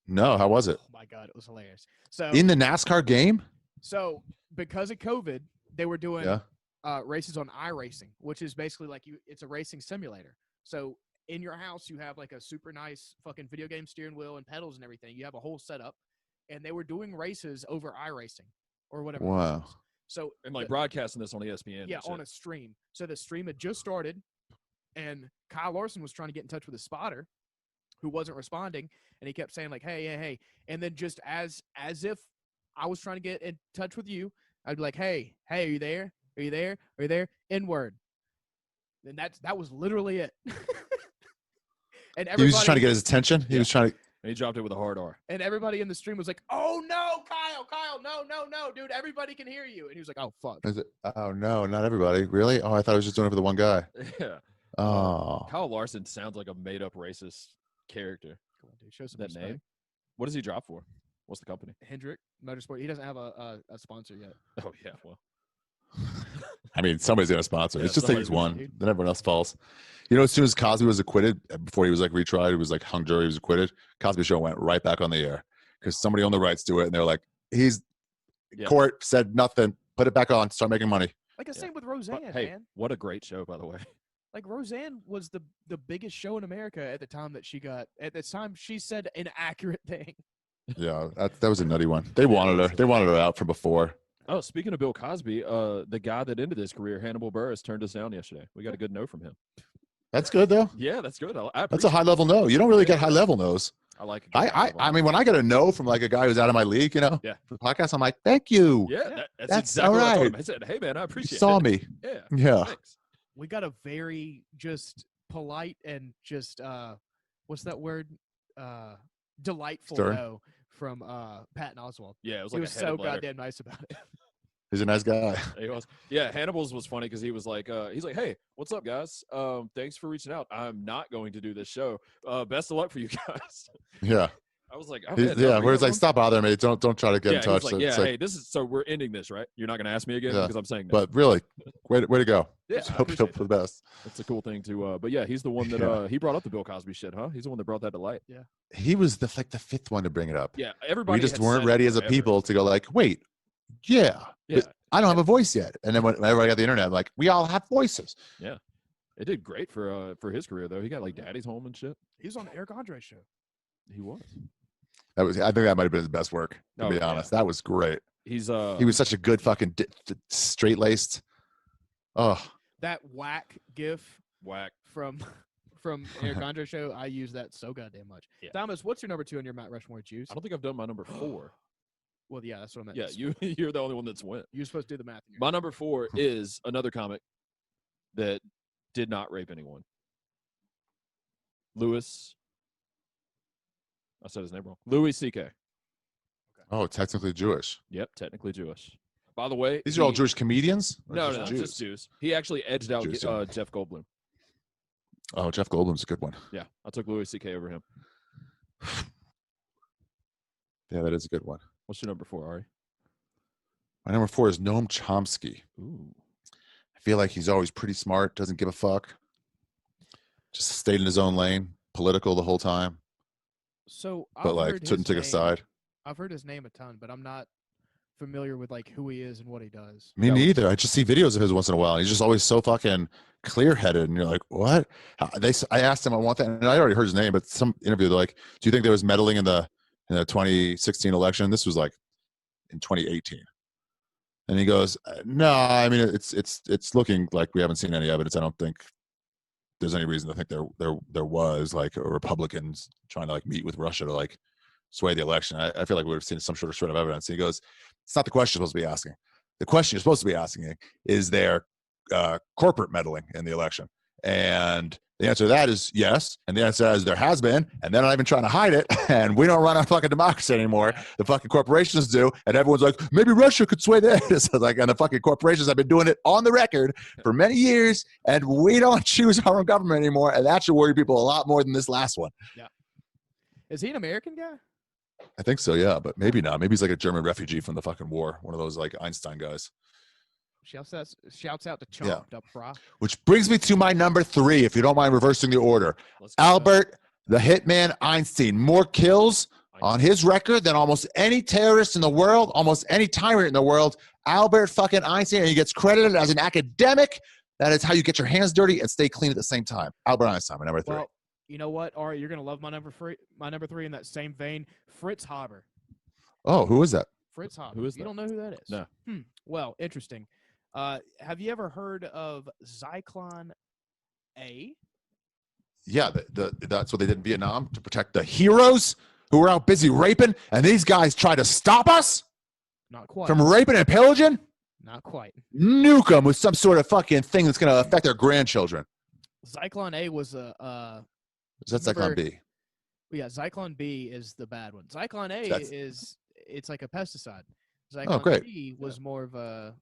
No, how was it? Oh my God, it was hilarious. So In the NASCAR game? So because of COVID, they were doing Yeah. races on iRacing, which is basically like it's a racing simulator. So in your house, you have like a super nice fucking video game steering wheel and pedals and everything. You have a whole setup, and they were doing races over iRacing or whatever. it Wow. was. So And like the- broadcasting this on ESPN. yeah, and shit. on a stream. So the stream had just started, and Kyle Larson was trying to get in touch with his spotter, who wasn't responding, and he kept saying like, "Hey," and then just as if I was trying to get in touch with you, I'd be like, "Hey, are you there? Are you there? Are you there?" N-word. And that was literally it. And He was just trying to get his attention. He Yeah. was trying to. And he dropped it with a hard R. and everybody in the stream was like, "Oh no, Kyle, no, dude, everybody can hear you." And he was like, "Oh fuck." Is it, oh no, not everybody. Really? Oh, I thought I was just doing it for the one guy. Yeah. Oh, Kyle Larson sounds like a made-up racist character. Come on, dude, show some That respect. name. What does he drop for? What's the company? Hendrick Motorsport. He doesn't have a sponsor yet. Oh yeah, well. I mean, somebody's gonna sponsor. Yeah, It's just takes somebody's one, gonna- then everyone else falls. You know, as soon as Cosby was acquitted, before he was like retried, he was like hung jury, he was acquitted. Cosby Show went right back on the air because somebody owned the rights to it, and they're like, "He's Yeah. court said nothing. Put it back on. Start making money." Like the Yeah. same with But, Roseanne, hey, man. what a great show, by the way. Like Roseanne was the biggest show in America at the time that she got. At the time, she said an accurate thing. Yeah, that was a nutty one. They wanted her. They wanted her out from before. Oh, speaking of Bill Cosby, the guy that ended his career, Hannibal Buress, turned us down yesterday. We got a good no from him. That's good though. Yeah, that's good. I That's a appreciate high it. level no. You don't really Yeah. get high level no's. I like. A good high level I no. mean, when I get a no from like a guy who's out of my league, Yeah. for the podcast, I'm like, thank you. Yeah, Yeah. that's That's exactly what I told all him. right. I said, "Hey, man, I You appreciate saw it." me. Yeah. Yeah. Thanks. We got a very just polite and just what's that word? Delightful Stern. no from Patton Oswalt. Yeah, it was He like was a so headed letter. goddamn nice about it. He's a nice guy. He was. Yeah, Hannibal's was funny because he was like, hey, what's up, guys? Thanks for reaching out. I'm not going to do this show. Best of luck for you guys. Yeah. I was like, oh, He's- man, yeah. are you Where it's like, on? stop bothering me. Don't try to get in Yeah, he touch. was like, So it's yeah, hey, this is so we're ending this, right? You're not going to ask me again Yeah, because I'm saying no. but really, way to go. Yeah, Just I hope appreciate for the best. That's a cool thing to. But yeah, he's the one that Yeah. he brought up the Bill Cosby shit, huh? He's the one that brought that to light. He was the fifth one to bring it up. Yeah, everybody. We just had weren't said it ready as a forever. people to go like, wait, yeah, Yeah, but I don't have a voice yet. And then when everybody got the internet, like, we all have voices. it did great for his career though. He got like Daddy's Home and shit. He was on the Eric Andre show. He was. I think that might have been his best work. To Oh, be yeah. honest, that was great. He's He was such a good fucking straight laced. Oh, That whack gif whack. from Eric Andre show. I use that so goddamn much. Yeah. Thomas, what's your number 2 on your Mount Rushmore of Jews? I don't think I've done my number 4. Well, yeah, that's what I meant. Yeah, you're the only one that's went. You're supposed to do the math. In your My number 4 is another comic that did not rape anyone. Louis. I said his name wrong. Louis C.K. oh, technically Jewish. Yep, technically Jewish. By the way, These are all Jewish comedians. Or No, just no, just Jews. He actually edged out Jews, yeah. Jeff Goldblum. Oh, Jeff Goldblum's a good one. Yeah, I took Louis C.K. over him. Yeah, that is a good one. What's your number 4, Ari? My number 4 is Noam Chomsky. Ooh. I feel like he's always pretty smart, doesn't give a fuck. Just stayed in his own lane, political the whole time, So, but I've like heard couldn't his take a name- side. I've heard his name a ton, but I'm not familiar with like who he is and what he does. Me No. neither. I just see videos of his once in a while. He's just always so fucking clear-headed, and you're like, what? I asked him on one thing, and I already heard his name, but some interview they're like, do you think there was meddling in the 2016 election? This was like in 2018, and he goes, no. I mean, it's looking like we haven't seen any evidence. I don't think there's any reason to think there was like a Republicans trying to like meet with Russia to like sway the election. I feel like we've seen some sort of shred of evidence. And he goes, it's not the question you're supposed to be asking. The question you're supposed to be asking is there corporate meddling in the election? And the answer to that is yes. And the answer is there has been, and they're not even trying to hide it. And we don't run our fucking democracy anymore. The fucking corporations do. And everyone's like, maybe Russia could sway this. Like, and the fucking corporations have been doing it on the record for many years, and we don't choose our own government anymore. And that should worry people a lot more than this last one. Is he an American guy? I think so, yeah, but maybe not. Maybe he's like a German refugee from the fucking war, one of those like Einstein guys. Shouts out to Chomp Yeah. up, brah. Which brings me to my number 3, if you don't mind reversing the order. Let's get that. Albert, the hitman Einstein, more kills on his record than almost any terrorist in the world, almost any tyrant in the world. Albert fucking Einstein, and he gets credited as an academic. That is how you get your hands dirty and stay clean at the same time. Albert Einstein, my number 3. Well, you know what, Ari? You're gonna love my number 3. My number 3 in that same vein, Fritz Haber. Oh, who is that? Fritz Haber. Who is You that? don't know who that is? No. Well, interesting. Have you ever heard of Zyklon A? Yeah, that's what they did in Vietnam to protect the heroes who were out busy raping, and these guys try to stop us Not quite. from raping and pillaging. Not quite. Nuke them with some sort of fucking thing that's going to affect their grandchildren. Zyklon A was a That's Zyklon B. yeah, Zyklon B is the bad one. Zyklon A That's- it's like a pesticide. Zyklon great. B was more of a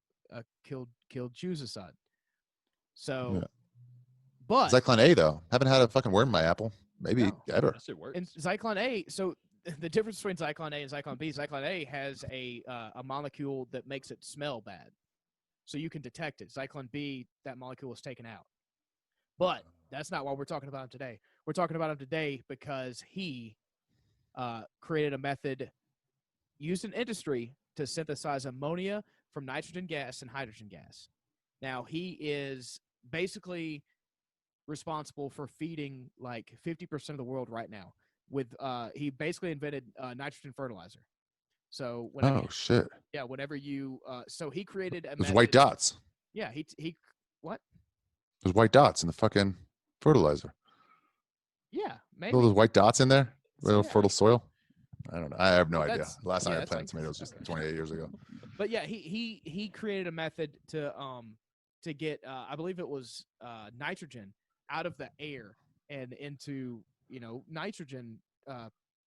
killed Jewsicide. So, Yeah. but Zyklon A, though. Haven't had a fucking worm in my apple. Maybe No. ever. That shit works. and Zyklon A, so the difference between Zyklon A and Zyklon B, Zyklon A has a molecule that makes it smell bad. So you can detect it. Zyklon B, that molecule is taken out. But that's not why we're talking about him today. We're talking about him today because he created a method used in industry to synthesize ammonia from nitrogen gas and hydrogen gas. Now, he is basically responsible for feeding like 50% of the world right now. With he basically invented nitrogen fertilizer. So whenever Oh shit! whenever you so he created a There's method. white dots. Yeah, he what? There's white dots in the fucking fertilizer. Yeah, All those maybe. white dots in there. Real Yeah. fertile soil. I don't know. I have no Well, idea. that's- Last time yeah, I that's planted like- tomatoes was okay. 28 years ago. But yeah, he created a method to get I believe it was nitrogen out of the air and into nitrogen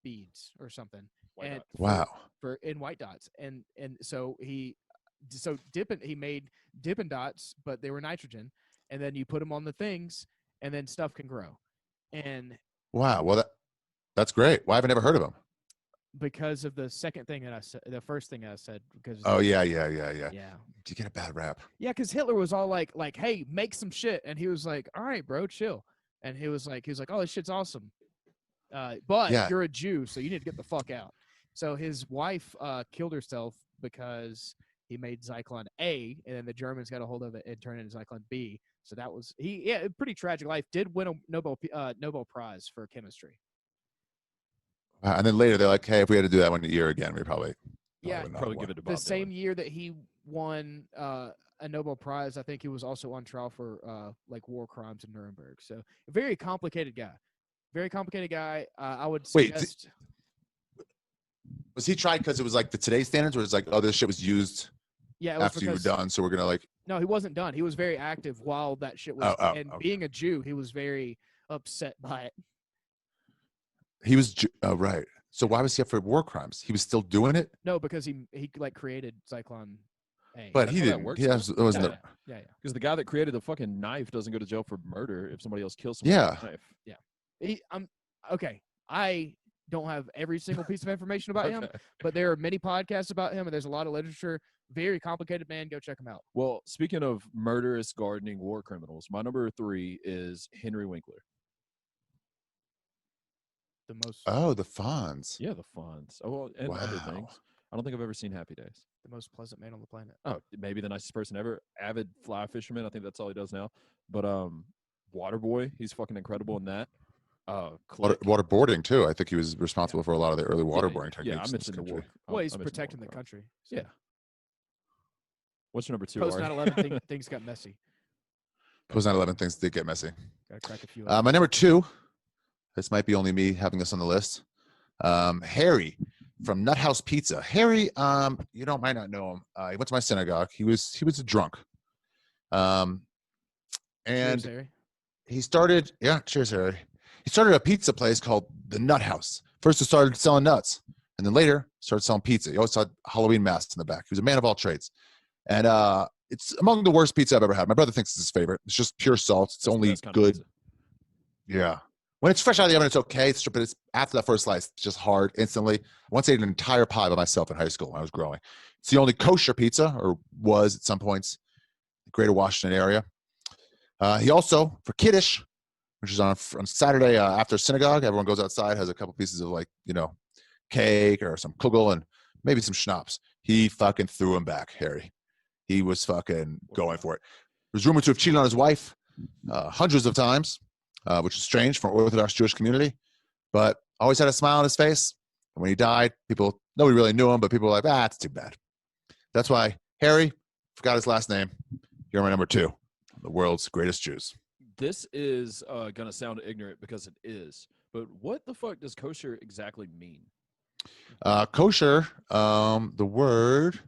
beads or something. White and dot. Wow. for in white dots and so he made Dippin' Dots, but they were nitrogen, and then you put them on the things and then stuff can grow. And Wow. Well, that's great. Why haven't I ever heard of them? because of the second thing that I said, the first thing I said, because Oh yeah. yeah, You get a bad rap. yeah, because Hitler was all like, hey, make some shit, and he was like, all right, bro, chill, and he was like, oh, this shit's awesome, but Yeah. you're a Jew, so you need to get the fuck out. So his wife killed herself because he made Zyklon A, and then the Germans got a hold of it and turned it into Zyklon B. So that was a pretty tragic life. Did win a Nobel Prize for chemistry. And then later they're like, hey, if we had to do that one a year again, we probably Yeah, would not Probably have give won. it to Bob the same Dylan. year that he won a Nobel Prize, I think he was also on trial for like war crimes in Nuremberg. So a very complicated guy. Very complicated guy. I would Wait, suggest. Was he tried because it was like the today's standards, or it's like, oh, this shit was used Yeah, it was after you were because done, so we're gonna like. no, he wasn't done. He was very active while that shit was. Oh, and okay. being a Jew, he was very upset by it. He was right. So why was he up for war crimes? He was still doing it, No, because he like created Zyklon A. but That's he how that didn't. works, He though? has, it wasn't. yeah, a- yeah. Because the guy that created the fucking knife doesn't go to jail for murder if somebody else kills someone with a knife. I'm okay. I don't have every single piece of information about him, Okay. but there are many podcasts about him, and there's a lot of literature. Very complicated man. Go check him out. Well, speaking of murderous gardening war criminals, my number 3 is Henry Winkler. The most Oh, the Fonz. Yeah, the Fonz. Oh, well, and other Wow. things. I don't think I've ever seen Happy Days. the most pleasant man on the planet. Oh, maybe the nicest person ever. Avid fly fisherman. I think that's all he does now. But Waterboy, he's fucking incredible in that. Click. Waterboarding too. I think he was responsible for a lot of the early Yeah, waterboarding techniques. Yeah, in I this mentioned the country. war. Well, he's I mentioned protecting the war crime. country. Yeah. What's your number 2? Post Ari? 9/11 things got messy. Post 9/11 things did get messy. Got to crack a few. My number 2. This might be only me having this on the list. Harry from Nut House Pizza. Harry, you might not know him. He went to my synagogue. He was a drunk. And Cheers, Harry. he started, cheers, Harry. He started a pizza place called the Nut House. First, he started selling nuts, and then later started selling pizza. He always had Halloween masks in the back. He was a man of all trades, and it's among the worst pizza I've ever had. My brother thinks it's his favorite. It's just pure salt. It's That's the only best kind of good. pizza. Yeah. When it's fresh out of the oven, it's okay. But it's after that first slice, it's just hard instantly. I once ate an entire pie by myself in high school when I was growing. It's the only kosher pizza, or was at some points, the greater Washington area. He also, for Kiddush, which is on Saturday after synagogue, everyone goes outside, has a couple pieces of cake or some kugel and maybe some schnapps. He fucking threw him back, Harry. He was fucking going for it. There's rumored to have cheated on his wife hundreds of times, which is strange for an Orthodox Jewish community, but always had a smile on his face. And when he died, nobody really knew him, but people were like, it's too bad. That's why Harry, forgot his last name. You're my number 2, the world's greatest Jews. This is gonna sound ignorant because it is, but what the fuck does kosher exactly mean? Kosher, the word,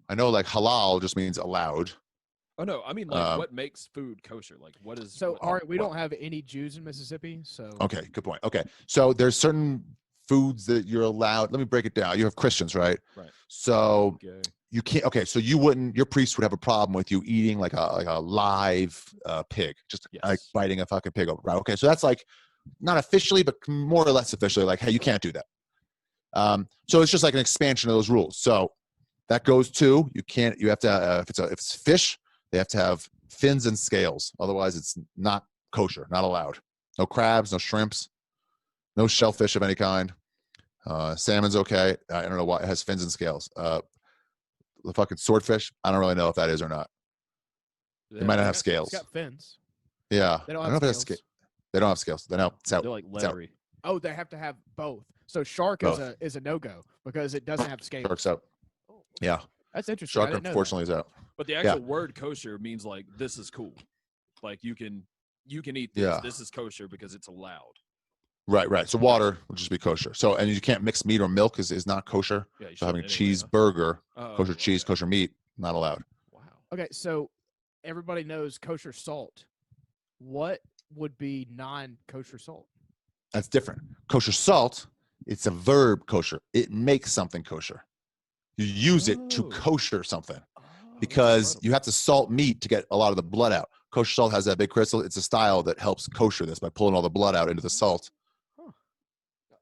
I know halal just means allowed. Oh no, I mean what makes food kosher? Like what is So, what- all right, we don't have any Jews in Mississippi, so Okay, good point. Okay, so there's certain foods that you're allowed. Let me break it down. You have Christians, right? Right. So Okay. you can't. Okay, so your priest would have a problem with you eating like a live pig, just like Yes. biting a fucking pig open, right? Okay, so that's not officially, but more or less officially, hey, you can't do that. So it's just like an expansion of those rules. So that goes to you have to if it's fish, they have to have fins and scales. Otherwise, it's not kosher, not allowed. No crabs, no shrimps, no shellfish of any kind. Salmon's okay. I don't know why it has fins and scales. The fucking swordfish, I don't really know if that is or not. They might not have scales. It's got fins. Yeah, They don't I don't have know if it has scales. They don't have scales. They know it's out. They're like It's out. leathery. Oh, they have to have both. So shark Both. is a no go because it doesn't have scales. Shark's out. Yeah, That's interesting. I shark didn't know that. unfortunately is out. But the actual word kosher means like this is cool. Like you can eat this. Yeah. This is kosher because it's allowed. Right. So water will just be kosher. So and you can't mix meat or milk is not kosher. Yeah, you So having a shouldn't anyway, cheeseburger, huh? kosher cheese, Okay. kosher meat, not allowed. Wow. Okay, so everybody knows kosher salt. What would be non-kosher salt? That's different. Kosher salt, it's a verb kosher. It makes something kosher. You use it to Oh. kosher something Oh, that's because incredible. you have to salt meat to get a lot of the blood out. Kosher salt has that big crystal. It's a style that helps kosher this by pulling all the blood out into the salt.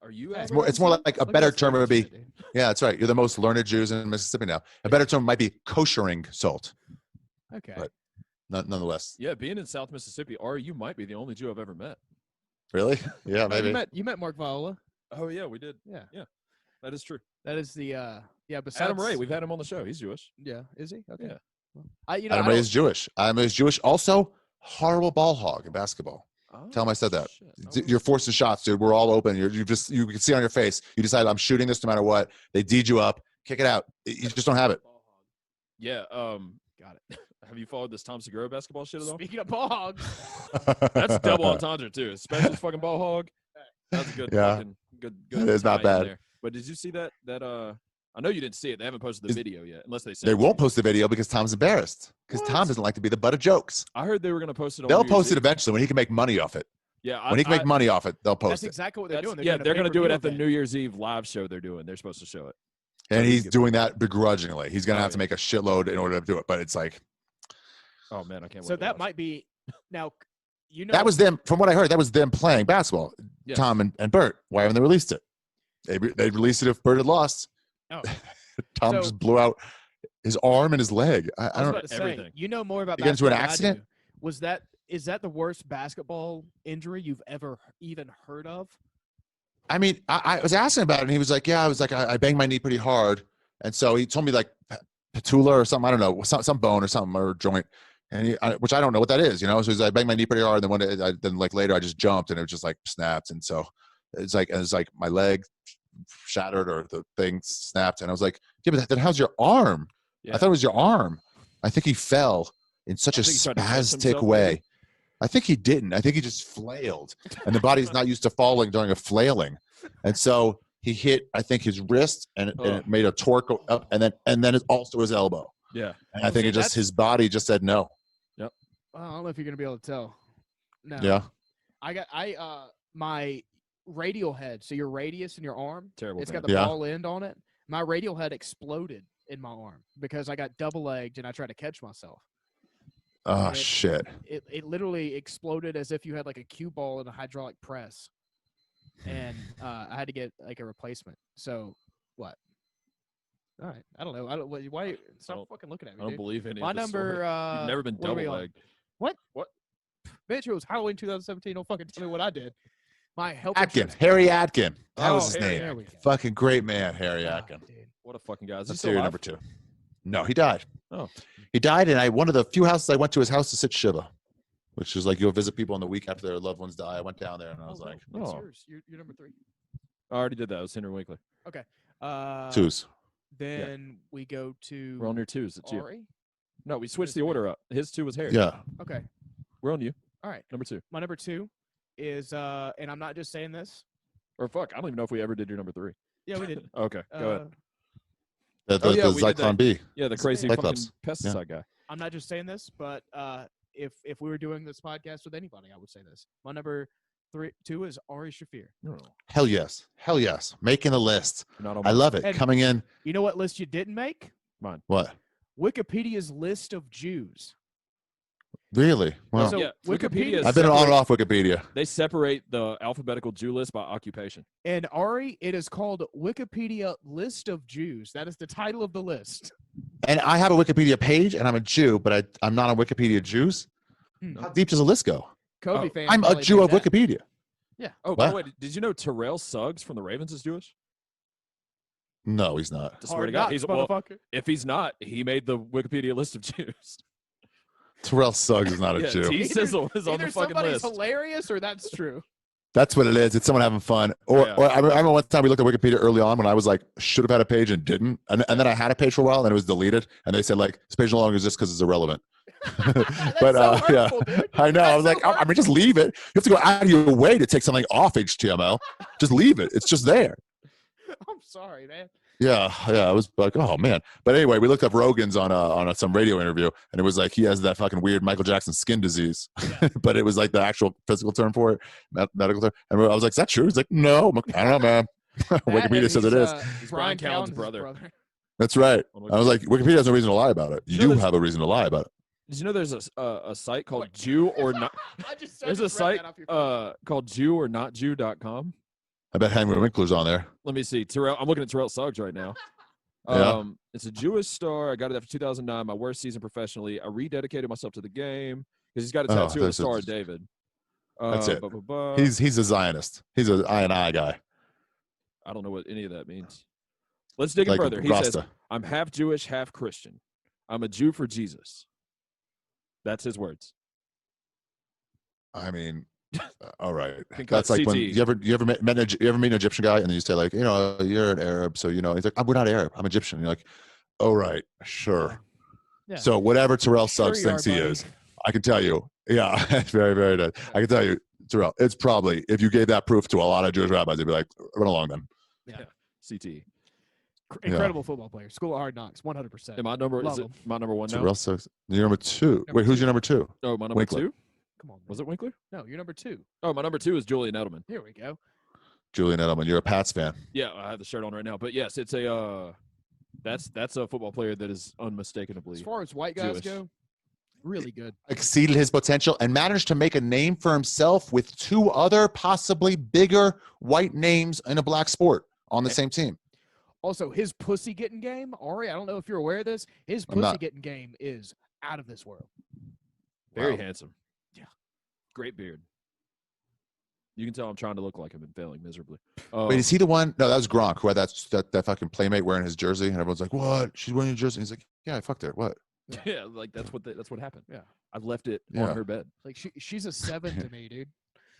Are you? It's Albert It's more Einstein? like a Look at better us term learning would be, shit, dude. yeah, that's right. You're the most learned Jews in Mississippi now. A better term might be koshering salt. Okay. But- Nonetheless. Yeah, being in South Mississippi, Ari, you might be the only Jew I've ever met. Really? Yeah, No, maybe. you met Mark Viola. Oh yeah, we did. Yeah. That is true. That is the besides Adam Ray, we've had him on the show. He's Jewish. Yeah, is he? Okay. Yeah. Well, I Adam Ray is Jewish. Adam Ray is Jewish. Also, horrible ball hog in basketball. Tell him I said that. You're forcing shots, dude. We're all open. You can see on your face. You decide I'm shooting this no matter what. They D'd you up. Kick it out. You just don't have it. Yeah. got it. Have you followed this Tom Segura basketball shit at all? Speaking of ball hogs, That's double entendre too. Special fucking ball hog. That's a good Yeah. fucking good. It is not tie-in bad. there. But did you see that? I know you didn't see it. They haven't posted the Is- video yet, unless they. They won't post the video because Tom's embarrassed. Because What? Tom doesn't like to be the butt of jokes. I heard they were gonna post it on. They'll New Year's post it Eve. eventually when he can make money off it. Yeah, When he can make money off it, they'll that's post it. exactly what they're doing. They're gonna do it at the pay-per-view New Year's Eve live show. They're doing. They're supposed to show it. And So he's you get- doing that begrudgingly. He's going to Oh, have to yeah. make a shitload in order to do it. But it's like, Oh man, I can't. So wait to that watch might be now. You know that was them. From what I heard, that was them playing basketball. Yes. Tom and Bert. Why haven't they released it? They released it if Bert had lost. Oh. Tom So- just blew out his arm and his leg. I I was don't. about to say, everything. you know more about You get into an basketball than I accident? do. Is that the worst basketball injury you've ever even heard of? I mean, I was asking about it, and he was like, "Yeah, I was like, I banged my knee pretty hard," and so he told me like patella or something. I don't know, some bone or something or joint, and which I don't know what that is. You know, so he's like, I banged my knee pretty hard, and then like later I just jumped, and it was just like snapped, and so it's like my leg shattered or the thing snapped, and I was like, "Yeah, but then how's your arm?" Yeah. I thought it was your arm. I think he fell in such a I think he tried to catch spastic himself, way. maybe? I think he didn't. I think he just flailed, and the body's not used to falling during a flailing, and so he hit. I think his wrist, and it made a torque up, and then it also his elbow. Yeah. And I think it just his body just said no. Well, I don't know if you're gonna be able to tell. No. Yeah, My radial head. So your radius in your arm, Terrible. it's thing. got the Yeah. ball end on it. My radial head exploded in my arm because I got double legged and I tried to catch myself. oh It- shit. It literally exploded as if you had like a cue ball in a hydraulic press, and I had to get like a replacement. So what? All right, I don't know. Why? Stop don't- fucking looking at I me. don't Dude. believe any. My of this number. story. You've never been what are we double on? legged. Bitch, it was Halloween 2017. Don't fucking tell me what I did. My health insurance- Harry Atkin. That Oh, was his Harry name. There we go. Fucking great man, Harry Ah, Atkin. dude. What a fucking guy. Is he Let's still do your alive? number 2. No, he died. Oh. He died, and one of the few houses I went to his house to sit Shiva, which is like you'll visit people on the week after their loved ones die. I went down there and I was Oh, like, no, it's oh. yours. You're number 3. I already did that. It was Henry Winkler. twos. Then we go to We're on your 2s. It's you. Ari. No, we switched It's the me. order up. His 2 was Harry. Yeah. Okay. We're on you. All right. Number 2. My number 2 is and I'm not just saying this. Or fuck, I don't even know if we ever did your number 3. Yeah, we did. Okay, go ahead. The Oh, yeah, we did Zyklon that. B. Yeah, the crazy Cyclops. fucking pesticide guy. I'm not just saying this, but if we were doing this podcast with anybody, I would say this. My number 2 is Ari Shaffir. Hell yes. Hell yes. Making the list. Not on I love it. And- Coming in. You know what list you didn't make? What? Wikipedia's list of Jews. Really? Wow. So Yeah, Wikipedia, I've been on and off Wikipedia. They separate the alphabetical Jew list by occupation. and Ari, it is called Wikipedia List of Jews. That is the title of the list. And I have a Wikipedia page, and I'm a Jew, but I'm not on Wikipedia Jews. Hmm. How deep does the list go? Kobe Oh, fan. I'm a probably Jew made of that. Wikipedia. Oh, by the What? way, did you know Terrell Suggs from the Ravens is Jewish? No, he's not. I swear Hard to God, knocks, he's well, motherfucker. if he's not, he made the Wikipedia list of Jews. Terrell Suggs is not a Yeah, Jew. T Sizzle is on Either the fucking somebody's list. hilarious or that's true. That's what it is. It's someone having fun. Or, Yeah. or I remember one time we looked at Wikipedia early on when I was like, should have had a page and didn't. And then I had a page for a while and it was deleted. And they said like, this page no longer exists because it's irrelevant. That's so hurtful, dude. I know. I was That's like, I mean, just leave it. You have to go out of your way to take something off HTML. Just leave it. It's just there. I'm sorry, man. Yeah. I was like, oh man. But anyway, we looked up Rogan's on some radio interview, and it was like he has that fucking weird Michael Jackson skin disease, Yeah. but it was like the actual physical term for it, medical term. And I was like, is that true? He's like, no. I'm like, I don't know, man. Wikipedia says it is. He's Brian Callen's Callen's brother. That's right. I was like, Wikipedia has no reason to lie about it. You know You there's- have a reason to lie about it. Did you know there's a site called Jew or not? There's a site called JewOrNotJew.com. I bet Henry Winkler's on there. Let me see. Terrell, I'm looking at Terrell Suggs right now. Yeah. It's a Jewish star. I got it after 2009. My worst season professionally. I rededicated myself to the game because he's got a Oh, tattoo of the this Star is- of David. That's it. Ba-ba-ba. He's a Zionist. He's an I guy. I don't know what any of that means. Let's dig in Like further. He says, Rasta. I'm half Jewish, half Christian. I'm a Jew for Jesus. That's his words. I mean, all right. Can cut That's like when CT. you ever meet an Egyptian guy and then you say like, you're an Arab, so he's like, we're not Arab, I'm Egyptian. And you're like, oh right, sure. Yeah. So whatever Terrell Sure Suggs you thinks are, he buddy. is, I can tell you, yeah, it's very very good. I can tell you, Terrell, it's probably if you gave that proof to a lot of Jewish rabbis, they'd be like, run along then. CT. Incredible football player. School of Hard Knocks, 100%. Am I number? Love Is it him. my number one now? Terrell Suggs, you're number two. Number Wait, who's two. your number two? Oh, my number Winkler. two. Come on. Was man. it Winkler? No, you're number 2. Oh, my number 2 is Julian Edelman. Here we go. Julian Edelman. You're a Pats fan. Yeah, I have the shirt on right now. But yes, it's a that's a football player that is unmistakably. As far as white guys Jewish. go, really good. Exceeded his potential and managed to make a name for himself with 2 other possibly bigger white names in a black sport on the same team. Also, his pussy getting game, Ari, I don't know if you're aware of this. His I'm pussy not. getting game is out of this world. Very Wow. handsome. Yeah. Great beard. You can tell I'm trying to look like him and failing miserably. Wait, is he the one? No, that was Gronk who had that fucking playmate wearing his jersey, and everyone's like, "What? She's wearing your jersey?" And he's like, "Yeah, I fucked her. What?" Yeah, like that's what happened. Yeah. I've left it Yeah. on her bed. Like she's a 7 to me, dude.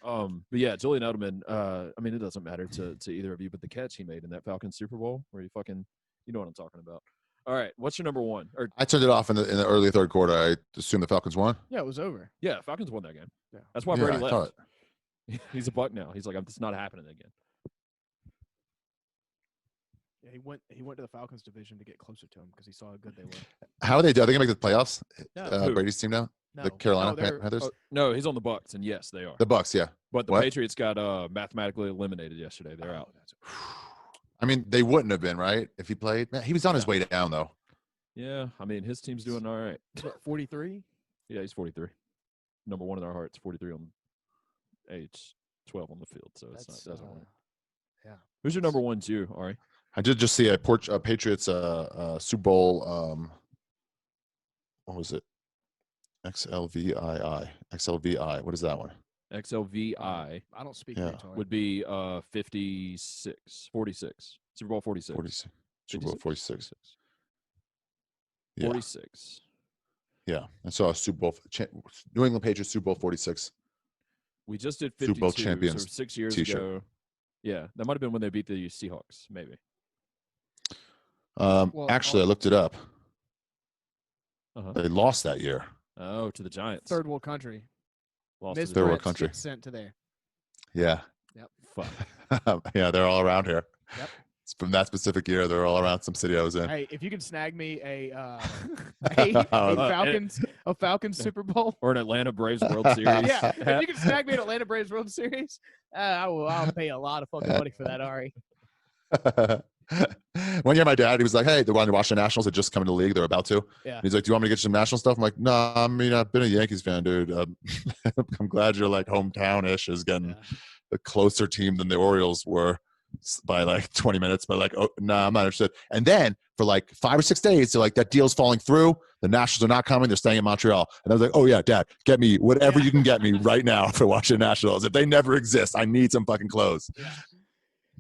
But yeah, Julian Edelman. I mean, it doesn't matter to either of you, but the catch he made in that Falcons Super Bowl, where he fucking, you know what I'm talking about. All right, what's your number one? Or I turned it off in the early third quarter. I assume the Falcons won. Yeah, it was over. yeah, Falcons won that game. Yeah. That's why Yeah, Brady I left. thought- He's a Buck now. He's like, it's not happening again. Yeah, he went to the Falcons division to get closer to him because he saw how good they were. How are they do? Are they gonna make the playoffs? No, Who? Brady's team now, no. the Carolina they're- Panthers, Oh, no, he's on the Bucks, and yes, they are. the Bucks. Yeah. But the What? Patriots got mathematically eliminated yesterday. They're out. I mean, they wouldn't have been right if he played. Man, he was on his way down though. Yeah, I mean, his team's doing all right. 43. Yeah, he's 43. Number one in our hearts, 43 on age, 12 on the field. So it's not, That's doesn't work. yeah. Who's your number one Jew, Ari? I did just see a Patriots Super Bowl. What was it? XLVI. What is that one? XLVI I don't speak Yeah. retard. would be 46. Super Bowl 46. 46. Super Bowl 46. Yeah. 46. Yeah. I saw a Super Bowl. New England Patriots Super Bowl 46. We just did 52. Super Bowl champions So 6 years t-shirt. ago. Yeah, that might have been when they beat the Seahawks, maybe. Well, Actually, I looked it up. Uh-huh. They lost that year. Oh, to the Giants. Third world country. Lost to Miss the Third world Prince country. gets sent to there. Yeah. Fuck. Yeah, they're all around here. Yep. It's from that specific year. They're all around some city I was in. Hey, if you can snag me a Uh, Falcons Super Bowl. Or an Atlanta Braves World Series. Yeah, if you can snag me an Atlanta Braves World Series, I'll pay a lot of fucking money for that, Ari. One year, my dad, he was like, "Hey, the Washington Nationals had just come into the league. They're about to." Yeah. And he's like, "Do you want me to get you some national stuff?" I'm like, "No, I mean, I've been a Yankees fan, dude. I'm glad you're like hometown-ish is getting Yeah. a closer team than the Orioles were by like 20 minutes." But like, oh, no, I'm not interested. And then for like 5 or 6 days, they're like, that deal's falling through. The Nationals are not coming. They're staying in Montreal. And I was like, "Oh yeah, Dad, get me whatever you can get me right now for watching Nationals. If they never exist, I need some fucking clothes."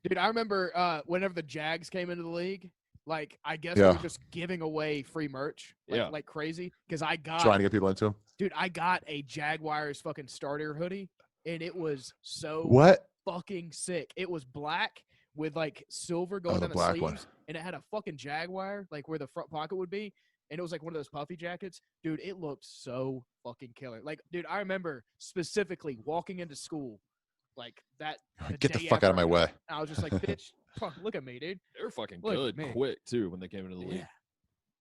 Dude, I remember whenever the Jags came into the league, like I guess Yeah. we were just giving away free merch like crazy because I got Trying to get people into them. dude, I got a Jaguars fucking starter hoodie and it was so What? fucking sick. It was black with like silver going the down the black sleeves, one. and it had a fucking Jaguar like where the front pocket would be, and it was like one of those puffy jackets. Dude, it looked so fucking killer. Like, dude, I remember specifically walking into school like that. Get the day fuck out of after my I got way. it. I was just like, bitch, fuck, look at me, dude. They were fucking Look at good me. quick too when they came into the league. Yeah.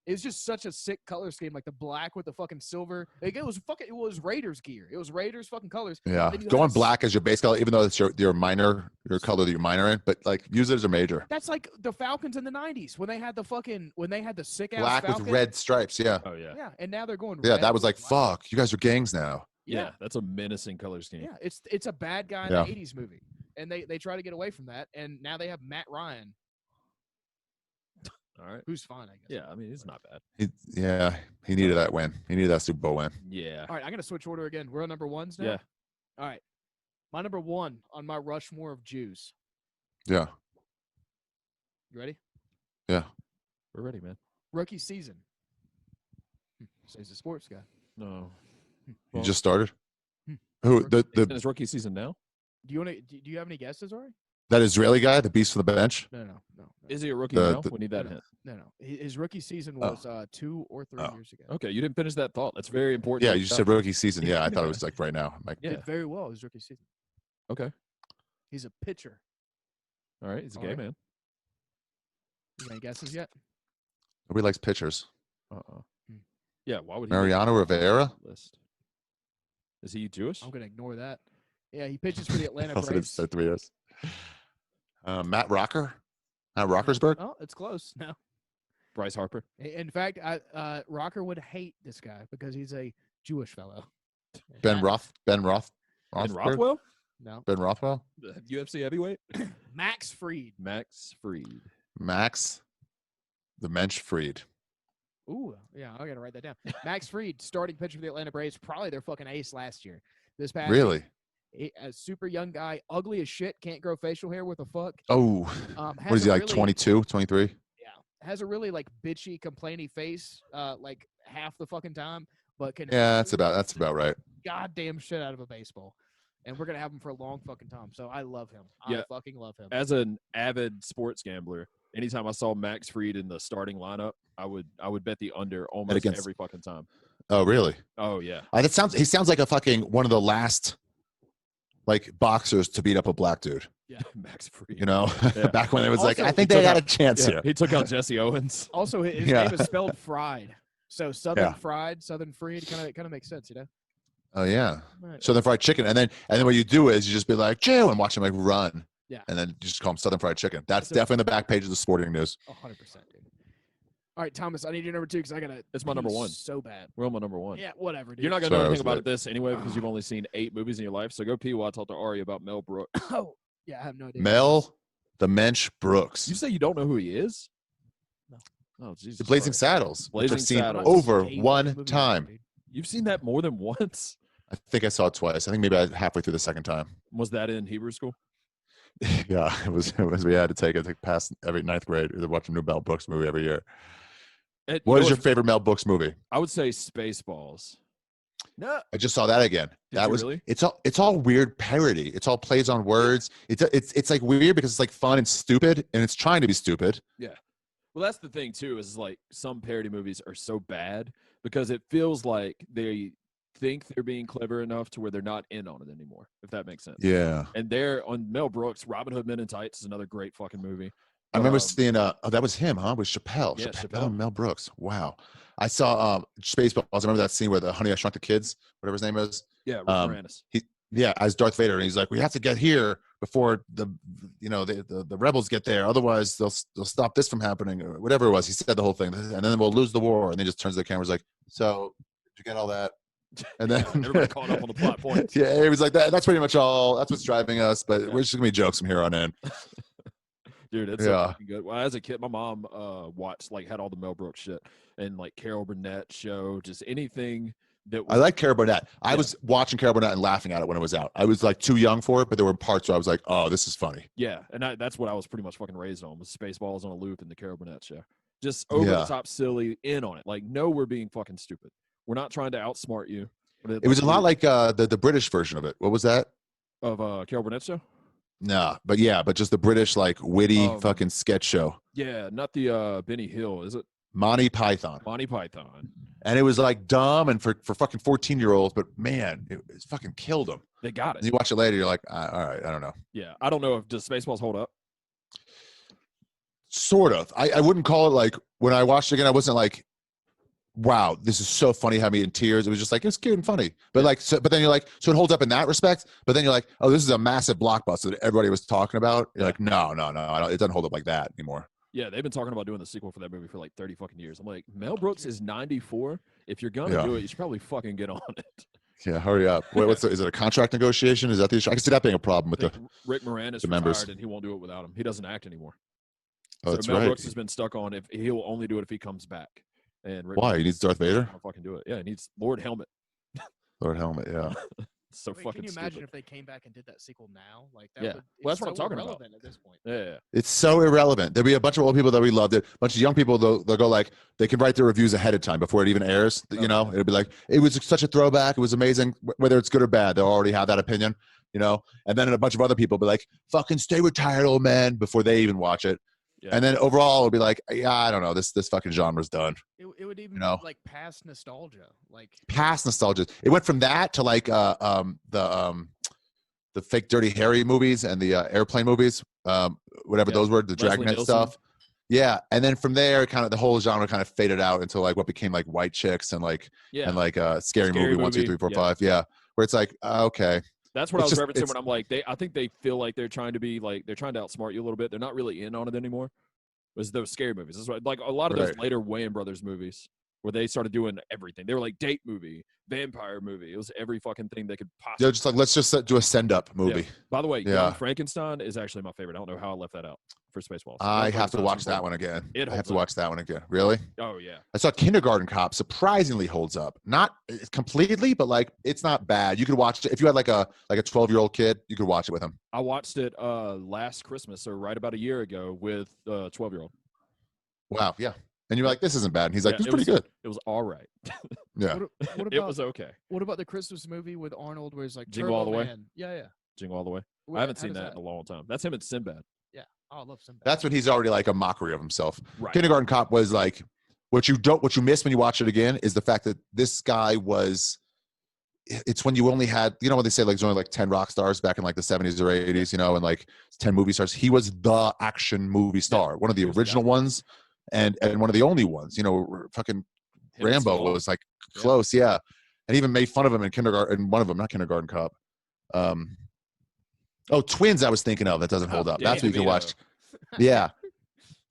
It was just such a sick color scheme, like the black with the fucking silver. Like it was Raiders gear. It was Raiders fucking colors. Yeah, Then you going had a- black as your base color, even though it's your color that you're minor in, but like use it as a major. That's like the Falcons in the '90s when they had the sick ass Black Falcon. with red stripes. Yeah, Oh yeah. Yeah, and now they're going. yeah. red That was with like, black. fuck, you guys are gangs now. Yeah, that's a menacing color scheme. Yeah, it's a bad guy in Yeah. the '80s movie, and they try to get away from that, and now they have Matt Ryan, All right. who's fine, I guess. Yeah, I mean it's not bad. He needed that win. He needed that Super Bowl win. Yeah. All right, I'm gonna switch order again. We're on number ones now. Yeah. All right, my number one on my Rushmore of Jews. Yeah, You ready? yeah. We're ready, man. Rookie season. So he's a sports guy. No. You Well, just started. Hmm. Who It's in the his rookie season now? Do you want to? Do you have any guesses, Ari? that Israeli guy, the beast from the bench? No. Is he a rookie The- now? the- We need that hint. No. His rookie season Oh. was 2 or 3 Oh. years ago. Okay, you didn't finish that thought. That's very important. Yeah, to you just stuff. said rookie season. Yeah, I thought it was like right now. I'm like, Yeah. Did very well his rookie season. Okay. He's a pitcher. All right. He's a All gay right. man. You got any guesses yet? nobody likes pitchers. Uh-uh. Hmm. Yeah. Why would he? be Mariano on Rivera. the list? Is he Jewish? I'm gonna ignore that. Yeah, he pitches for the Atlanta Also, Braves. it's 3 years. Matt Rocker. Matt Rockersberg. Oh, it's close. No. Bryce Harper. In fact, Rocker would hate this guy because he's a Jewish fellow. Ben Rothberg. And Rothwell. No. Ben Rothwell. The UFC heavyweight. Max Fried. Max Fried. Max. The Mensch Fried. Ooh, yeah, I gotta write that down. Max Fried, starting pitcher for the Atlanta Braves, probably their fucking ace last year. This past Really? a super young guy, ugly as shit, can't grow facial hair. What the fuck? Oh, what is he like? 22, 23? Yeah, has a really like bitchy, complainy face, like half the fucking time, but can Yeah, that's about right. goddamn shit out of a baseball. And we're gonna have him for a long fucking time. So I love him. Yeah. I fucking love him. As an avid sports gambler, anytime I saw Max Fried in the starting lineup, I would bet the under almost against- every fucking time. Oh, really? Oh yeah. He sounds like a fucking one of the last like boxers to beat up a black dude. Yeah. Max Fried. You know, Yeah. back when it was like, Also, I think he they took got out- a chance Yeah, here. he took out Jesse Owens. Also, his Yeah. name is spelled Fried. So Southern Yeah. Fried, Southern Fried, kind of makes sense, you know. Oh yeah, Right. Southern Fried Chicken, and then what you do is you just be like Jew and watch him like run. Yeah. And then you just call him Southern Fried Chicken. That's That's it. definitely the back page of the Sporting News. 100%, dude. All right, Thomas, I need your number 2 because I gotta. It's my number pee 1. So bad. We're on my number 1. Yeah, whatever, dude. You're not gonna Sorry, know I anything was about late. this anyway because you've only seen 8 movies in your life. So go pee while I talk to Ari about Mel Brooks. Oh, yeah, I have no idea. Mel the Mensch Brooks, You say you don't know who he is? No. Oh Jesus. the Blazing Christ. Saddles, which Blazing I've seen Saddles. over Hate one movie like that, time. dude. You've seen that more than once. I think I saw it twice. I think maybe halfway through the second time. Was that in Hebrew school? Yeah, it was. We had to take it to pass every 9th grade. We watch a new Mel Brooks movie every year. What is your favorite Mel Brooks movie? I would say Spaceballs. No. I just saw that again. Did That you was really? it's all weird parody. It's all plays on words. It's like weird because it's like fun and stupid, and it's trying to be stupid. Well, that's the thing too. Is like some parody movies are so bad because it feels like they think they're being clever enough to where they're not in on it anymore. If that makes sense. Yeah, And they're on Mel Brooks. Robin Hood Men in Tights is another great fucking movie. I remember Um, seeing that was him, huh? With Chappelle. Yeah, Chappelle Chappelle. and Mel Brooks. Wow. I saw Spaceballs. I remember that scene where the Honey I Shrunk the Kids, whatever his name is. Yeah, Rick Um, Moranis. Yeah, as Darth Vader, and he's like, "We have to get here before the rebels get there. Otherwise, they'll stop this from happening, or whatever it was." He said the whole thing, and then we'll lose the war. And then he just turns to the cameras like, "So, did you get all that?" And then Everybody caught up on the plot points. Yeah, he was like, "That's pretty much all. That's what's driving us." But Yeah. we're just gonna be jokes from here on in. Dude, it's so Yeah. fucking good. Well, as a kid, my mom watched had all the Mel Brooks shit and like Carol Burnett show, just anything that was I like Carol Burnett. I Yeah. was watching Carol Burnett and laughing at it when it was out. I was like too young for it, but there were parts where I was like, "Oh, this is funny." Yeah, and that's what I was pretty much fucking raised on was Spaceballs on a loop and the Carol Burnett show. Just over the Yeah. top, silly, in on it. Like, no, we're being fucking stupid. We're not trying to outsmart you. It was a lot like the British version of it. What was that? Of Carol Burnett's show? Nah, but yeah, but just the British like witty Um, fucking sketch show, Yeah, not the Benny Hill, is it? Monty Python. Monty Python. And it was like dumb and for fucking 14-year-olds, but man, it fucking killed them. They got And it. you watch it later, you're like, all right, I don't know. Yeah, I don't know if does Spaceballs hold up. Sort of. I wouldn't call it like when I watched it again, I wasn't like, wow, this is so funny, had me in tears. It was just like, it's cute and funny. But like, so, but then you're like, so it holds up in that respect. But then you're like, oh, this is a massive blockbuster that everybody was talking about. You're like, no, it doesn't hold up like that anymore. Yeah, they've been talking about doing the sequel for that movie for like 30 fucking years. I'm like, Mel Brooks is 94. If you're gonna do it, you should probably fucking get on it. Yeah, hurry up. Is it a contract negotiation? Is that the issue? I can see that being a problem with the Rick Moranis members. retired and he won't do it without him. He doesn't act anymore. Oh, So that's Mel right. Brooks has been stuck on if he'll only do it if he comes back. And Rick Why? He Moranis needs Darth Vader? I'll fucking do it. Yeah, he needs Lord Helmet. Lord Helmet, yeah. So Wait, fucking can you imagine stupid. if they came back and did that sequel now? Like that Yeah. would, Well, it's that's what I'm so talking about. irrelevant at this point. Yeah. It's so irrelevant. There'll be a bunch of old people that we loved it. A bunch of young people, they'll go like, they can write their reviews ahead of time before it even airs. You know, it'll be like, it was such a throwback. It was amazing. Whether it's good or bad, they'll already have that opinion, you know? And then a bunch of other people will be like, fucking stay retired, old man, before they even watch it. Yeah. And then overall, it'll be like, yeah, I don't know. This fucking genre's done. It would even know? be like past nostalgia. Like Past nostalgia. It went from that to like the fake Dirty Harry movies and the airplane movies, whatever those were, the Leslie Dragnet Nielsen. stuff. Yeah, and then from there, kind of the whole genre kind of faded out until like what became like White Chicks and like Scary Movie 1, 2, 3, 4, 5. Yeah, where it's like okay, That's what It's I was just- referencing when I'm like, I think they feel like they're trying to be like, they're trying to outsmart you a little bit. They're not really in on it anymore. It was those scary movies. That's what, like a lot of those Right. later Wayans Brothers movies where they started doing everything. They were like date movie, vampire movie. It was every fucking thing they could possibly. they're just like let's just do a send up movie. By the way, Yeah. Young Frankenstein is actually my favorite. I don't know how I left that out for Spaceballs. I Young have to Frankenstein's watch that important. one again. It I have holds to up. watch that one again. Really? Oh yeah. I saw Kindergarten Cop. Surprisingly holds up. Not completely, but like it's not bad. You could watch it if you had like a 12-year-old kid. You could watch it with him. I watched it last Christmas, or right about a year ago, with a 12-year-old. Wow. Yeah. And you're like, this isn't bad. And he's like, Yeah, this is it pretty was- good. It was all right. Yeah. What It about was okay. what about the Christmas movie with Arnold where he's like Jingle All Turbo the Way? Man? Yeah. Jingle All the Way. Wait, I haven't how seen does that in a long time. That's him and Sinbad. Oh, I love Sinbad. That's when he's already like a mockery of himself. Right. Kindergarten Cop was like what you miss when you watch it again is the fact that this guy was. It's when you only had, you know, when they say like there's only like 10 rock stars back in like the 70s or 80s, you know, and like 10 movie stars. He was the action movie star, one of the he was the original guy. ones, and one of the only ones. You know, fucking Him and Rambo Stallone. was like Yeah. close, yeah, and even made fun of him in Kindergarten. In one of them, not Kindergarten Cop. Twins. I was thinking of that doesn't hold up. Danny That's what you can DeVito. watch. Yeah.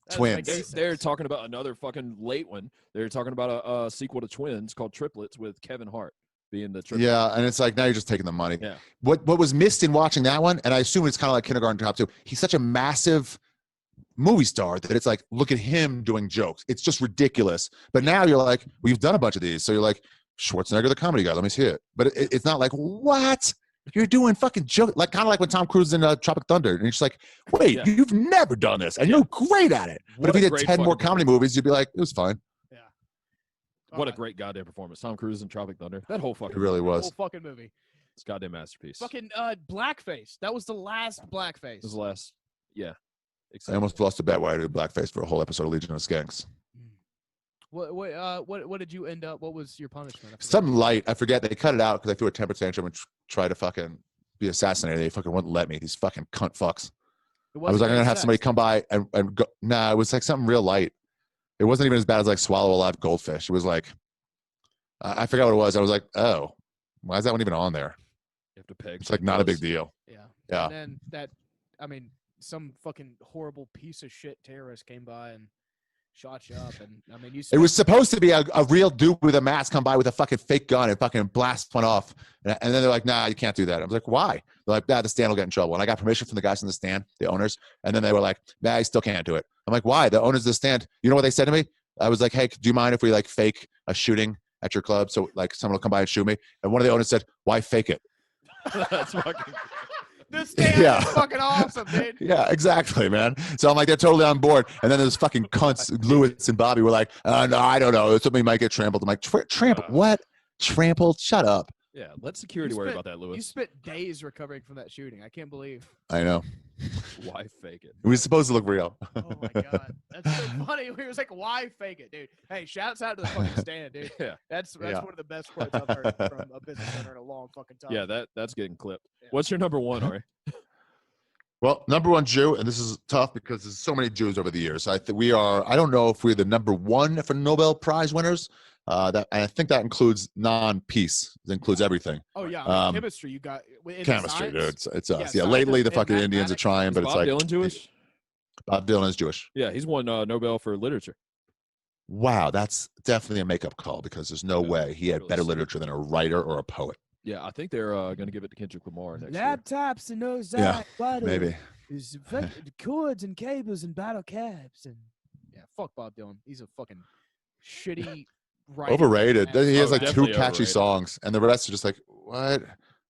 That Twins. makes sense. They're talking about another fucking late one. They're talking about a sequel to Twins called Triplets with Kevin Hart being the triplet. Yeah, and it's like now you're just taking the money. Yeah. What was missed in watching that one, and I assume it's kind of like Kindergarten Cop too. He's such a massive movie star that it's like, look at him doing jokes. It's just ridiculous. But now you're like, we've done a bunch of these, so you're like, Schwarzenegger, the comedy guy. Let me see it. But it's not like what you're doing, fucking joke. Like kind of like when Tom Cruise in Tropic Thunder, and you're just like, wait, Yeah. you've never done this, and you're great at it. But What if he a did great 10 more fucking comedy movies, you'd be like, it was fine. What a great goddamn performance. Tom Cruise in Tropic Thunder. That whole fucking It really whole was. fucking movie. it's a goddamn masterpiece. Fucking blackface. That was the last blackface. This is the last. Yeah. I Exactly. almost lost a bet where I did blackface for a whole episode of Legion of Skanks. What did you end up? What was your punishment? I forget. Something light. I forget. They cut it out because I threw a temper tantrum and tried to fucking be assassinated. They fucking wouldn't let me. These fucking cunt fucks. It I was wasn't like, I'm gonna gay have somebody sex. come by and go. Nah, it was like something real light. It wasn't even as bad as like swallow a live goldfish. It was like, I forgot what it was. I was like, oh, why is that one even on there? You have to peg. It's like not a big deal. Yeah. Yeah. And then some fucking horrible piece of shit terrorist came by and shot you up, and I mean, you. It was supposed to be a real dude with a mask come by with a fucking fake gun and fucking blast one off. And then they're like, nah, you can't do that. I was like, why? They're like, nah, the stand will get in trouble. And I got permission from the guys in the stand, the owners. And then they were like, nah, you still can't do it. I'm like, why? The owners of the stand, you know what they said to me? I was like, hey, do you mind if we like fake a shooting at your club? So like someone will come by and shoot me. And one of the owners said, why fake it? That's fucking. This stand Yeah. is fucking awesome, dude. Yeah, exactly, man. So I'm like, they're totally on board. And then those fucking cunts, Lewis and Bobby, were like, no, I don't know. Somebody might get trampled. I'm like, trampled? What? Trampled? Shut up. Yeah, let security worry about that, You Lewis. spent days recovering from that shooting. I can't believe. I know. Why fake it? It was supposed to look real. Oh my god, that's so funny. We was like, why fake it, dude? Hey, shouts out to the fucking stand, dude. Yeah, That's Yeah. one of the best quotes I've heard from a business owner in a long fucking time. yeah, that's getting clipped. Yeah. What's your number one, Ari? Well, number one Jew, and this is tough because there's so many Jews over the years. I think we are. I don't know if we're the number one for Nobel Prize winners. I think that includes non-peace. It includes everything. Oh yeah, I mean, Um, chemistry. You got in Chemistry, dude. science, It's us. Yeah, Yeah. Lately, science the and fucking Indians are mathematics. trying, Is but it's Bob like Dylan Jewish? Bob Dylan is Jewish. Yeah, he's won Nobel for literature. Wow, that's definitely a makeup call because there's no Yeah, way he had really better sweet. literature than a writer or a poet. Yeah, I think they're going to give it to Kendrick Lamar next year. laptops and those Yeah, Maybe. cords and cables and bottle caps and yeah, fuck Bob Dylan. He's a fucking shitty writer. Overrated. He has Oh, like two definitely catchy overrated. songs, and the rest are just like, what?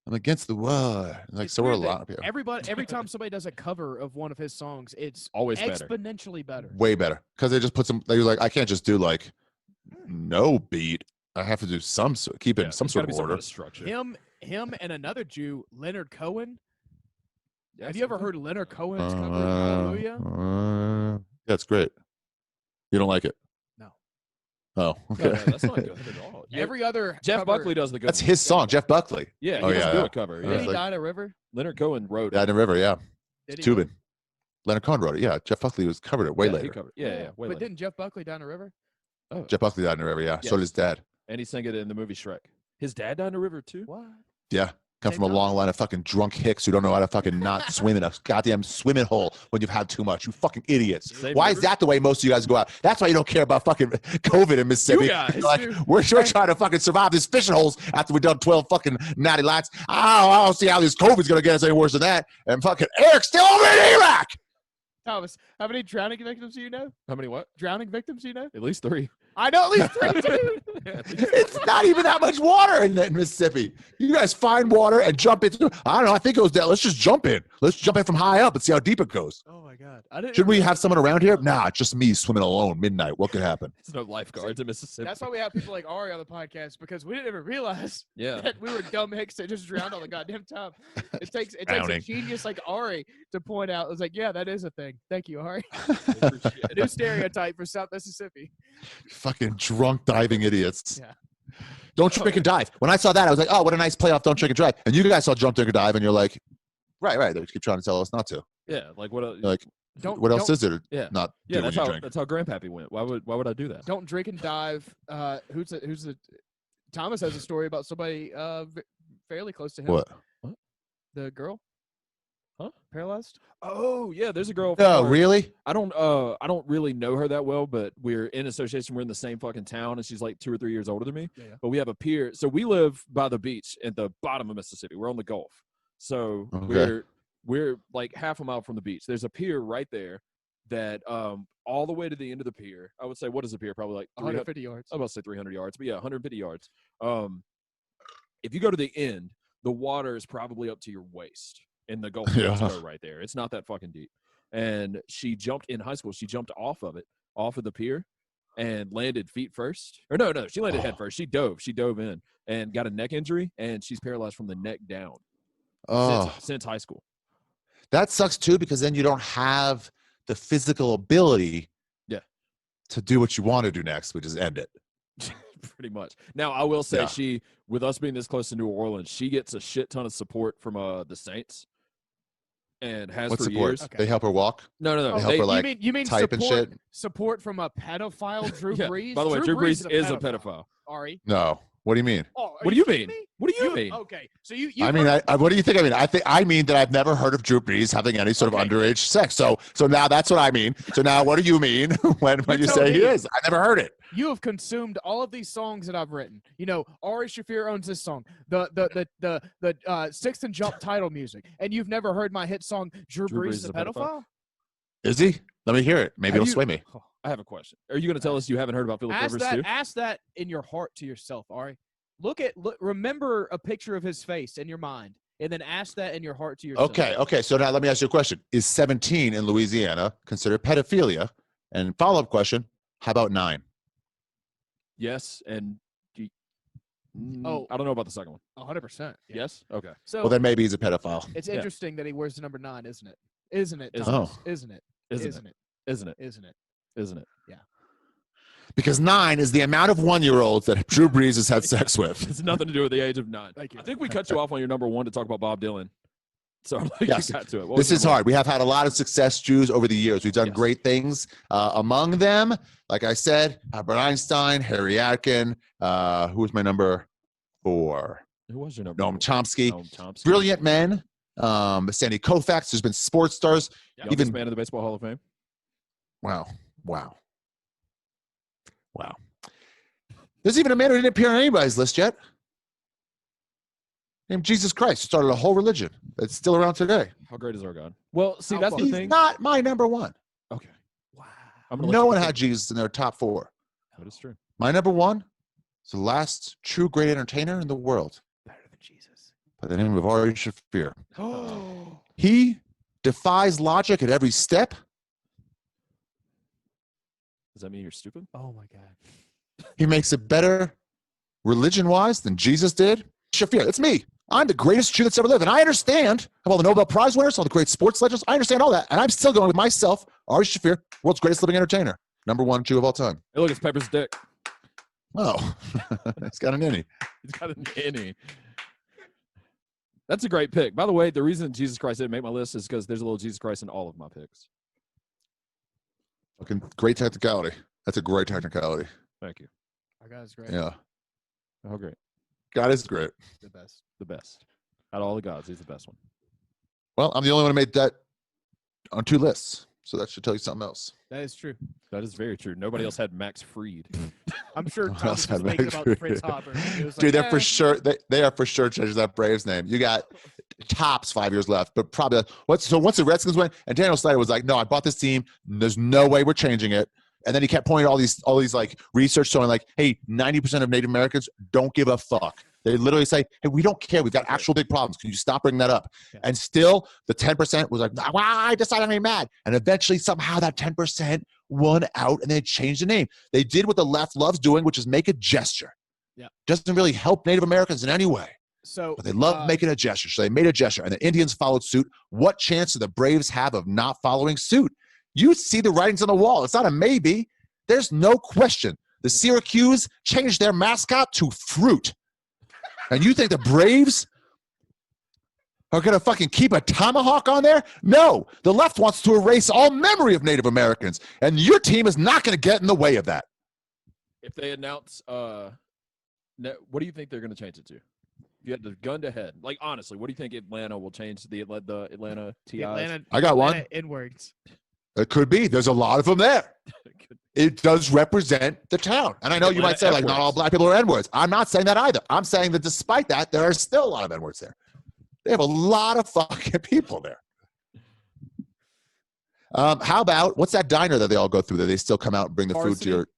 I'm against the word. Like, It's so are a weird that lot of people. Every time somebody does a cover of one of his songs, it's Always better. exponentially better. Way better because they just put some. They were like, I can't just do like no beat. I have to do some keep it in some there's sort gotta of be some order. kind of structure. Him and another Jew, Leonard Cohen. Yeah, Have you ever something. heard Leonard Cohen's cover of Hallelujah? That's great. You don't like it? No. Oh, okay. No, that's not good at all. Yeah, Every other Jeff cover, Buckley does the good. That's one. his song, Jeff Buckley. Yeah, he Oh, doesn't yeah, do yeah. a cover. I Did was Yeah. he like- die in a river? Leonard Cohen wrote. Yeah, in the river. Yeah, Did it's he? tubing. Leonard Cohen wrote it. Yeah, Jeff Buckley was covered it way yeah, later. He covered. Yeah, way But later. didn't Jeff Buckley die in a river? Oh, Jeff Buckley died in the river. Yeah, so did his dad. and he sang it in the movie Shrek. His dad died in a river too. What? Yeah. Come Same from a time? long line of fucking drunk hicks who don't know how to fucking not swim in a goddamn swimming hole when you've had too much. You fucking idiots. Same Why river? is that the way most of you guys go out? That's why you don't care about fucking COVID in Mississippi. You guys, You're like, dude. we're trying to fucking survive these fishing holes after we've done 12 fucking natty lights. I don't see how this COVID's going to get us any worse than that. And fucking Eric's still over in Iraq. Thomas, how many drowning victims do you know? How many? What? Drowning victims do you know? At least 3. I know at least 3 too. Yeah, at least- It's not even that much water in Mississippi. You guys find water and jump into. I don't know. I think it goes down. Let's just jump in. Let's jump in from high up and see how deep it goes. Oh my god! I didn't. Should we have someone around here? Nah, it's just me swimming alone midnight. What could happen? There's no lifeguards in Mississippi. That's why we have people like Ari on the podcast because we didn't even realize yeah. that we were dumb hicks that just drowned all the goddamn time. It takes a Drowning. genius like Ari to point out. It's like, yeah, that is a thing. Thank you, Ari. Appreciate New it. stereotype for South Mississippi. Fucking drunk diving idiots. Yeah. Don't drink and dive. When I saw that, I was like, oh, what a nice playoff. Don't drink and drive. And you guys saw jump, drink, and dive, and you're like, right. They keep trying to tell us not to. Yeah, like what? You're like, Don't what else don't, is there to Yeah. not Yeah, do when that's you how drink? that's how Grandpappy went. Why would I do that? don't drink and dive. Who's the Thomas has a story about somebody fairly close to him. What? The girl? Huh? Paralyzed? Oh yeah, there's a girl. No, from- really? I don't really know her that well, but we're in association. We're in the same fucking town, and she's like 2 or 3 years older than me. Yeah. But we have a pier, so we live by the beach at the bottom of Mississippi. We're on the Gulf, so Okay. we're like half a mile from the beach. There's a pier right there that all the way to the end of the pier. I would say, what is the pier? Probably like 300, 150 yards. I'm about to say 300 yards, but yeah, 150 yards. If you go to the end, the water is probably up to your waist in the Gulf of Yeah. Mexico right there. It's not that fucking deep. And she jumped in high school. She jumped off of the pier, and landed feet first. Or no, she landed head first. She dove in and got a neck injury, and she's paralyzed from the neck down Oh, since high school. that sucks too because then you don't have the physical ability Yeah. to do what you want to do next, which is end it. Pretty much. Now, I will say Yeah. she, with us being this close to New Orleans, she gets a shit ton of support from the Saints, and has What for support? years. Okay. They help her walk? No, They help her, like, you mean type and support, shit? support from a pedophile, Drew Yeah. Brees? By the way, Drew Brees is a pedophile. Ari. No. What do you mean? Oh, are What do you kidding mean? me? What do you mean? Okay, so you I mean, what do you think? I mean, I mean that I've never heard of Drew Brees having any sort of Okay. underage sex. So now that's what I mean. So now, what do you mean when you tell say he me. is? I never heard it. you have consumed all of these songs that I've written. You know, Ari Shaffir owns this song, the Sixth and Jump title music, and you've never heard my hit song "Drew Brees is a pedophile." Is he? Let me hear it. Maybe Have it'll you- sway me. I have a question. Are you going to tell us you haven't heard about Philip Rivers too? Ask that in your heart to yourself, Ari. Remember a picture of his face in your mind, and then ask that in your heart to yourself. Okay. So now let me ask you a question. Is 17 in Louisiana considered pedophilia? And follow-up question, how about 9? Yes, and Oh. I don't know about the second one. 100%. Yeah. Yes. Okay. So Well, then maybe he's a pedophile. it's Yeah. interesting that he wears the number 9, isn't it? Isn't it? Isn't Thomas? it? Isn't it? Isn't Isn't it? Isn't it? Isn't it? Isn't it? Because 9 is the amount of 1-year-olds that Drew Brees has had sex with. It's nothing to do with the age of 9. Thank you. I think we cut you off on your number 1 to talk about Bob Dylan. So I'm like, Yes. you got to it. What was This is number hard. We have had a lot of success, Jews, over the years. We've done Yes. great things. Among them, like I said, Albert Einstein, Harry Atkin. Who was my number 4? one? Who was your number? Noam 4? Chomsky. Noam Chomsky. Brilliant men. Sandy Koufax. There's been sports stars. Youngest Even man in the Baseball Hall of Fame. wow. There's even a man who didn't appear on anybody's list yet. Named Jesus Christ, who started a whole religion that's still around today. How great is our God? Well, see, How that's far? the He's thing. not my number 1. Okay. Wow. I'm gonna let No you one continue. had Jesus in their top 4. That is true. My number 1 is the last true great entertainer in the world Better than Jesus. by the name of Ari Shaffir. Oh. He defies logic at every step. Does that mean you're stupid? Oh my God. He makes it better religion-wise than Jesus did. Shaffir, it's me. I'm the greatest Jew that's ever lived. And I understand of all the Nobel Prize winners, all the great sports legends. I understand all that. And I'm still going with myself, Ari Shaffir, world's greatest living entertainer. Number 1 Jew of all time. Hey, look, it's Pepper's dick. Oh, it's got an innie. He's got an innie. That's a great pick. By the way, the reason Jesus Christ didn't make my list is because there's a little Jesus Christ in all of my picks. Fucking great technicality. That's a great technicality. Thank you. Our guy's great. Yeah. Oh, great. God is great. The best. The best. Out of all the gods, he's the best one. Well, I'm the only one who made that on 2 lists. So that should tell you something else. That is true. That is very true. Nobody else had Max Fried. I'm sure What Thomas else was had thinking Max about Fried? Fritz Hopper. He was Dude, like, they're for sure. They are for sure changing that Braves name. You got tops 5 years left, but probably once the Redskins went and Daniel Snyder was like, "No, I bought this team. And there's no way we're changing it." And then he kept pointing to all these like research showing like, "Hey, 90% of Native Americans don't give a fuck." They literally say, "Hey, we don't care. We've got actual big problems. Can you stop bringing that up?" Yeah. And still, the 10% was like, "Well, I decided I'm gonna be mad." And eventually, somehow, that 10% won out, and they changed the name. They did what the left loves doing, which is make a gesture. Yeah. Doesn't really help Native Americans in any way. So, But they love making a gesture. So they made a gesture, and the Indians followed suit. What chance do the Braves have of not following suit? You see the writings on the wall. It's not a maybe. There's no question. The Syracuse changed their mascot to fruit. And you think the Braves are going to fucking keep a tomahawk on there? No. The left wants to erase all memory of Native Americans. And your team is not going to get in the way of that. If they announce, what do you think they're going to change it to? If you had the gun to head, like honestly, what do you think Atlanta will change the Atlanta TIs? I got one. N-words. It could be. There's a lot of them there. It does represent the town. And I know you might say, like, not all black people are N-words. I'm not saying that either. I'm saying that despite that, there are still a lot of N-words there. They have a lot of fucking people there. How about, what's that diner that they all go through that they still come out and bring the food to your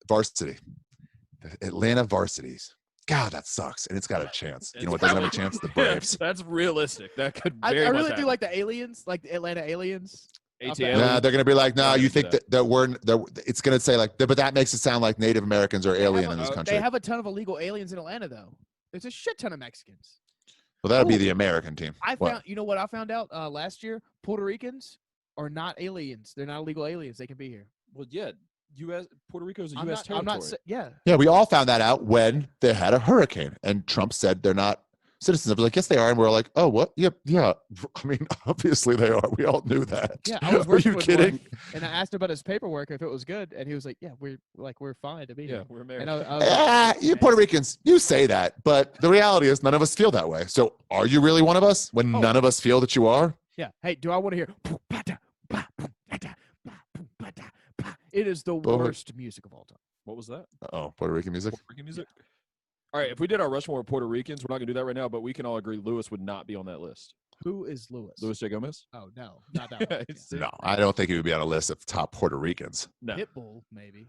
varsity? The Atlanta Varsities. God, that sucks. And it's got a chance. You know what doesn't have a chance? The Braves. That's realistic. That could I very much really do happen. like the aliens, like the Atlanta aliens. ATL. Nah, they're going to be like, nah, Yeah, you think that. it's going to say like, but that makes it sound like Native Americans are alien in this country. They have a ton of illegal aliens in Atlanta, though. There's a shit ton of Mexicans. Well, that'll be the American team. You know what I found out last year? Puerto Ricans are not aliens. They're not illegal aliens. They can be here. Well, yeah, Puerto Rico is a I'm U.S. not, territory. yeah. Yeah, we all found that out when they had a hurricane, and Trump said they're not citizens. I was like, yes, they are, and we're like, oh, what? Yep, yeah. I mean, obviously they are. We all knew that. Yeah, I was Are working you with kidding? one, and I asked about his paperwork if it was good, and he was like, "Yeah, we're fine to be Yeah, here." we're And American. I was like, You Puerto Ricans, you say that, but the reality is none of us feel that way. So, are you really one of us? When Oh. none of us feel that you are? yeah. Hey, do I want to hear? It is the worst music of all time. What was that? Oh, Puerto Rican music. Puerto Rican music? All right, if we did our Rushmore of Puerto Ricans, we're not going to do that right now, but we can all agree Lewis would not be on that list. Who is Lewis? Louis J. Gomez? Oh no, not that one. It's- No, I don't think he would be on a list of top Puerto Ricans. No. Pitbull, maybe.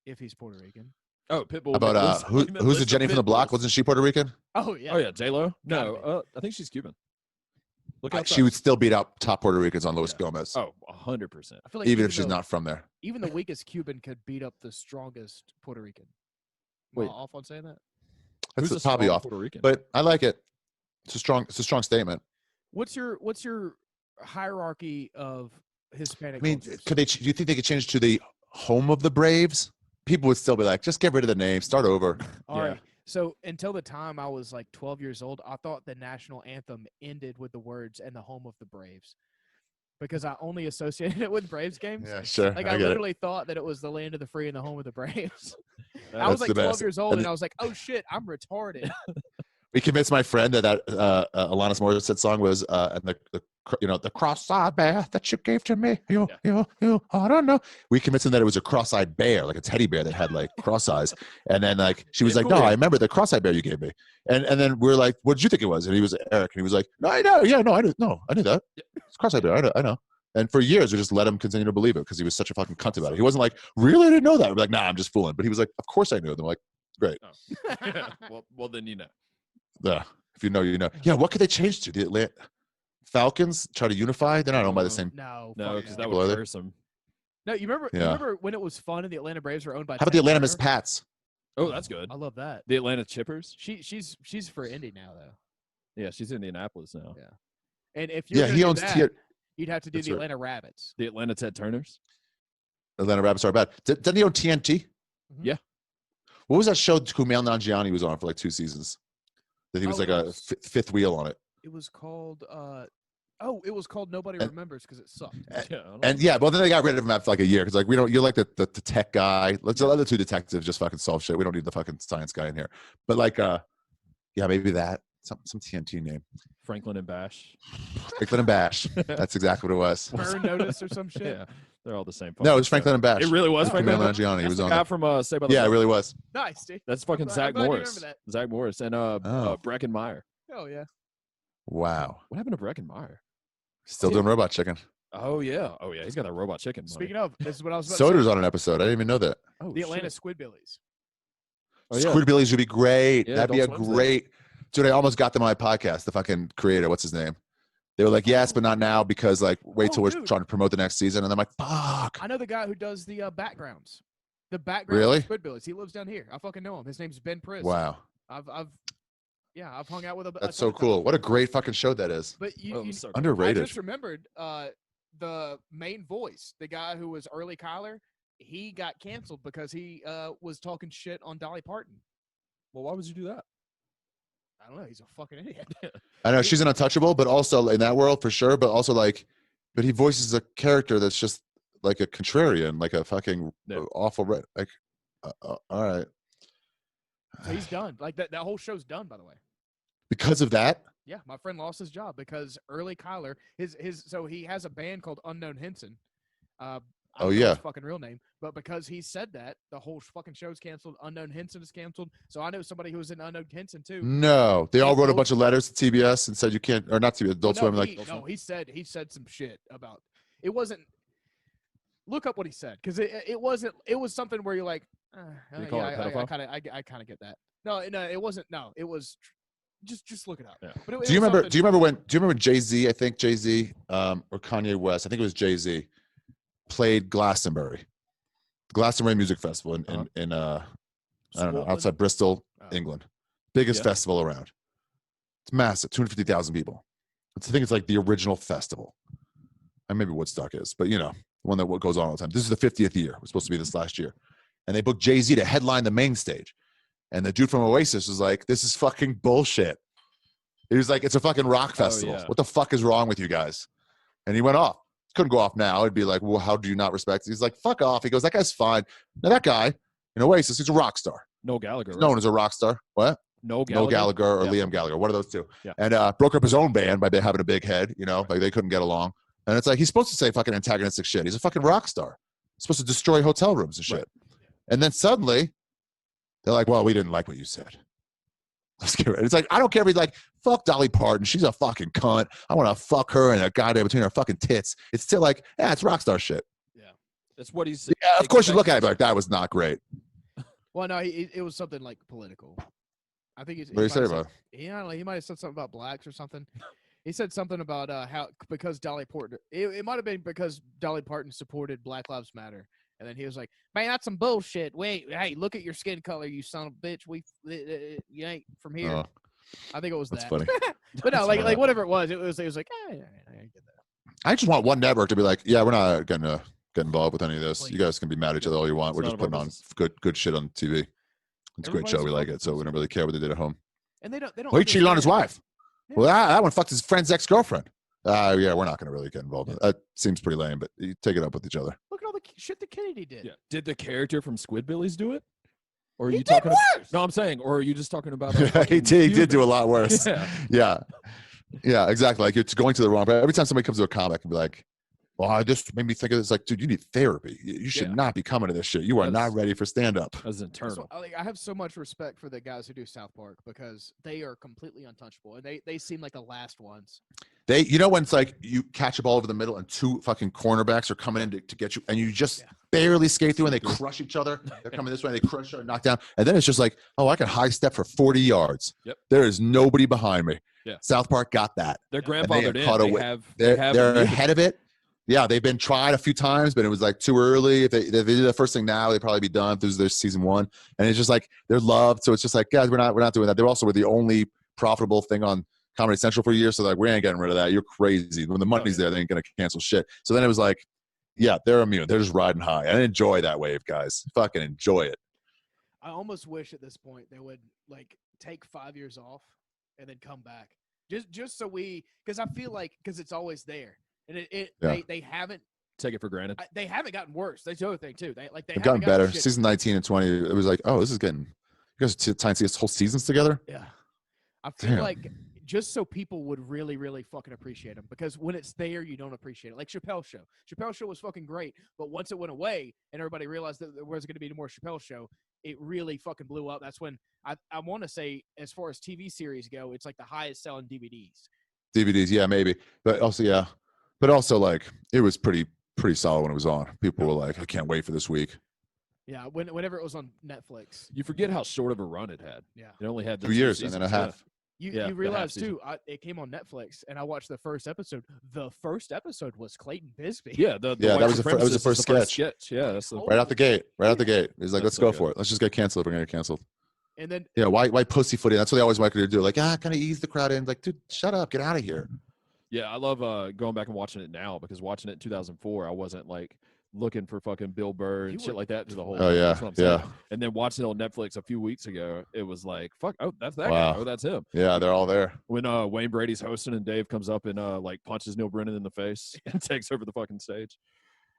If he's Puerto Rican. Oh, Pitbull. How about who's the Jenny from the block? Wasn't she Puerto Rican? Oh yeah. Oh, yeah, J-Lo? Gotta No, I think she's Cuban. Look outside. She would still beat out top Puerto Ricans on Luis Gomez, Oh, 100%. I feel like even if she's though- not from there. even the weakest Cuban could beat up the strongest Puerto Rican. Wait. Off on saying that? Who's That's the probably strong off. Puerto Rican? But I like it. It's a strong statement. What's your hierarchy of Hispanic I mean, cultures? do you think they could change it to the home of the Braves? People would still be like, just get rid of the name, start over. All Yeah. right. So until the time I was like 12 years old, I thought the national anthem ended with the words "and the home of the Braves," because I only associated it with Braves games. Yeah, sure. Like I I get it. literally thought that it was the land of the free and the home of the Braves. I That's was the like 12 best. years old, And and I was like, "Oh shit, I'm retarded." We convinced my friend that Alanis Morissette song was and the cross-eyed bear that you gave to me. You, I don't know. We convinced him that it was a cross-eyed bear, like a teddy bear that had like cross eyes. And then like she was Yeah, like, cool. no, I remember the cross-eyed bear you gave me. And then we're like, what did you think it was? And he was Eric, and he was like, no, I know, yeah, no, I knew that. It's cross-eyed bear, I know. And for years, we just let him continue to believe it because he was such a fucking cunt about it. He wasn't like, really, I didn't know that. We're like, nah, I'm just fooling. But he was like, of course I knew. They're like, great. Oh. well, then you know. Yeah. If you know, you know. Yeah, what could they change to? The Atlanta Falcons try to unify? They're not owned by the same. No, No, fuck because no. that People are would there? curse them. No, you remember? Yeah. You remember when it was fun and the Atlanta Braves were owned by? How about the Ted Atlanta Miss Turner? Pats? Oh, that's good. I love that. The Atlanta Chippers. She's for Indy now though. Yeah, she's in Indianapolis now. Yeah. And if you're Yeah, gonna he do owns that, T- you'd have to do That's the right. Atlanta Rabbits. The Atlanta Ted Turners. Atlanta Rabbits are bad. Doesn't he own TNT? Yeah. What was that show Kumail Nanjiani was on for like 2 seasons? That he was Oh, like it a was- fifth wheel on it. It was called it was called Nobody And- Remembers because it sucked. Yeah, I don't And know. yeah, well then they got rid of him after like a year because like we don't. You're like the tech guy. Let's let the 2 detectives just fucking solve shit. We don't need the fucking science guy in here. But like yeah, maybe that some TNT name. Franklin and Bash. Franklin and Bash. That's exactly what it was. Burn Notice or some shit. Yeah, they're all the same. No, it was fucking Franklin and show. Bash. It really was Oh, Franklin. Kumail and Bash? Nanjiani. He That's was the on guy it. from Saved by the Yeah, it Bell. really was. Nice, dude. That's fucking I'm Zach glad you Morris. remember Zach Morris and Oh. Brecken Meyer. Oh yeah. Wow. What happened to Brecken Meyer? Still doing Robot Chicken. Oh yeah. He's got that robot chicken. Money. Speaking of, this is what I was about to say. Soder's on an episode. I didn't even know that. Oh, The Atlanta shit. Squidbillies. Oh, yeah. Squidbillies would be great. Yeah, That'd be a Adult Swim's there. great. Dude, I almost got them on my podcast. The fucking creator, what's his name? They were like, yes, but not now because like wait till we're dude. trying to promote the next season. And I'm like, fuck. I know the guy who does the backgrounds. The background Really? of Squidbillies. He lives down here. I fucking know him. His name's Ben Priss. Wow. I've hung out with him. That's so cool. What a great fucking show that is. But you, Oh, so cool. I Underrated. just remembered the main voice, the guy who was early Kyler, he got canceled because he was talking shit on Dolly Parton. Well, why would you do that? I don't know. He's a fucking idiot. I know she's an untouchable, but also in that world for sure. But also like, but he voices a character that's just like a contrarian, like a fucking Yeah. awful. Like, all right. So he's done. Like that whole show's done, by the way. Because of that. Yeah, my friend lost his job because early Kyler, so he has a band called Unknown Henson. I Oh, don't know yeah. his fucking real name, but because he said that, the whole fucking show's canceled. Unknown Henson is canceled. So I know somebody who was in Unknown Henson too. No, they all He wrote a told- bunch of letters to TBS and said you can't, or not TBS, Adult Swim. Like, he said some shit about it. Wasn't. Look up what he said because it wasn't. It was something where you're like, Did he call it a pedophile? I kind of get that. No, it wasn't. No, it was. Just look it up. Yeah. But do you remember when Jay-Z, I think Jay-Z, or Kanye West, I think it was Jay-Z, played Glastonbury Music Festival in I don't know, Scotland? outside Bristol, Oh. England. Biggest Yeah. festival around. It's massive, 250,000 people. I think it's like the original festival. And maybe Woodstock is, but you know, the one that goes on all the time. This is the 50th year. It was supposed to be this last year. And they booked Jay-Z to headline the main stage. And the dude from Oasis was like, this is fucking bullshit. He was like, it's a fucking rock festival. yeah. What the fuck is wrong with you guys? And he went off. Couldn't go off now. It'd be like, well, how do you not respect? He's like, fuck off. He goes, that guy's fine. Now that guy in Oasis, he's a rock star. Noel Gallagher. He's right? known as a rock star. What? Noel Noel Gallagher. Gallagher or Yeah. Liam Gallagher, one of those two. Yeah. And broke up his own band by having a big head, you know, like they couldn't get along. And it's like, he's supposed to say fucking antagonistic shit. He's a fucking rock star. He's supposed to destroy hotel rooms and shit. Right. And then suddenly they're like, well, we didn't like what you said. Let's get rid. It's like, I don't care if he's like, fuck Dolly Parton. She's a fucking cunt. I want to fuck her and a goddamn between her fucking tits. It's still like, yeah, it's rock star shit. That's what he's. Yeah, of course you look at it and be like, that was not great. Well, no, it was something like political. I think What do you say about it? Yeah, like he might have said something about blacks or something. He said something about how because Dolly Parton. It might have been because Dolly Parton supported Black Lives Matter, And then he was like, "Man, that's some bullshit. Wait, hey, look at your skin color, you son of a bitch. You ain't from here." Oh, I think it was that's that. funny. But no, That's funny. like whatever it was like, I get that. I just want one network to be like, yeah, we're not gonna get involved with any of this. Please. You guys can be mad at each other all you want. It's We're none just of our putting on business. good shit on TV. It's a great show. Everybody's We like fucking it, so we pussy. don't really care what they did at home. And they don't. Well, he cheated on his understand. wife. Yeah. Well, that one fucked his friend's ex-girlfriend. Yeah, we're not going to really get involved. That seems pretty lame, but you take it up with each other. Look at all the shit that Kennedy did. Yeah. Did the character from Squidbillies do it? Or are He you did talking? worse! No, I'm saying, or are you just talking about? He did do a lot worse. Yeah. Yeah, exactly. Like it's going to the wrong. Every time somebody comes to a comic and be like, "Well, this made me think of this." Like, dude, you need therapy. You should Yeah. not be coming to this shit. You are not ready for stand-up. As So, internal. I have so much respect for the guys who do South Park because they are completely untouchable, and they seem like the last ones. You know when it's like you catch a ball over the middle and two fucking cornerbacks are coming in to get you, and you just barely skate through, and they crush each other. They're coming this way, and they crush each other, knock down, and then it's just like, oh, I can high step for 40 yards. Yep. There is nobody behind me. Yeah. South Park got that. They're And they grandfathered have caught in. away. They have They're immunity. ahead of it. Yeah, they've been tried a few times, but it was like too early. If they did the first thing now, they'd probably be done if this was their season one. And it's just like they're loved. So it's just like, guys, we're not doing that. They also were the only profitable thing on Comedy Central for years. So like, we ain't getting rid of that. You're crazy. When the money's there, they ain't gonna cancel shit. So then it was like, yeah, they're immune. They're just riding high. And enjoy that wave, guys. Fucking enjoy it. I almost wish at this point they would like take 5 years off and then come back, just so because I feel like because it's always there, and they haven't Take it for granted. they haven't gotten worse. That's the other thing too. They've They've gotten better. Season 19 and 20, it was like, oh, this is getting. You guys are trying to see this whole seasons together. Yeah, I feel Damn. like just so people would really, really fucking appreciate them, because when it's there, you don't appreciate it. Like Chappelle Show. Chappelle Show was fucking great, but once it went away and everybody realized that there was going to be more Chappelle Show, it really fucking blew up. That's when I want to say, as far as TV series go, it's like the highest selling DVDs. DVDs, yeah, maybe, but also like it was pretty solid when it was on. People were like, I can't wait for this week. Yeah, whenever it was on Netflix. You forget how short of a run it had. Yeah. It only had the 2 years and seasons, then a half. You Yeah, the realize half too, it came on Netflix, and I watched the first episode. The first episode was Clayton Bisbee. Yeah, the Yeah, white that was the supremacist first is the sketch. Yeah, that's the Right out the gate. He's like, That's let's so go good. for it. Let's just get canceled. We're gonna get canceled. And then Yeah, why pussyfooting? That's what they always want to do. Like, kind of ease the crowd in. Like, dude, shut up, get out of here. Yeah, I love going back and watching it now, because watching it in 2004, I wasn't like looking for fucking Bill Burr and You shit were- like that through the whole. Oh, thing. yeah, That's what I'm saying. yeah. And then watching it on Netflix a few weeks ago, it was like, fuck, oh, that's that Wow. guy. Oh, that's him. Yeah, they're all there. When Wayne Brady's hosting and Dave comes up and like punches Neil Brennan in the face and takes over the fucking stage.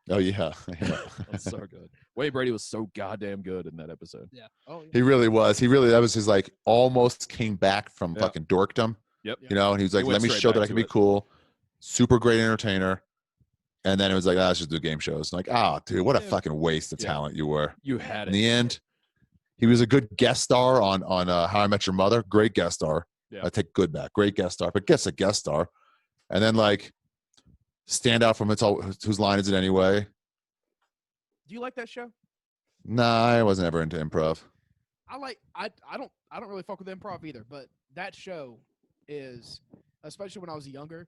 Oh yeah, That's so good. Wayne Brady was so goddamn good in that episode. yeah, oh yeah. he really was. That was his like almost came back from Yeah. fucking dorkdom. Yep. You know, and he was like, went let me straight show back that I to can be it. cool. Super great entertainer. And then it was like, let's just do game shows. Like, dude, what a Yeah. fucking waste of Yeah. talent you were. You had In it. the end, he was a good guest star on How I Met Your Mother. Great guest star. Yeah. I take good back. Great guest star, but guess a guest star. And then like stand out from whose line is it anyway? Do you like that show? Nah, I wasn't ever into improv. I don't really fuck with improv either, but that show is, especially when I was younger,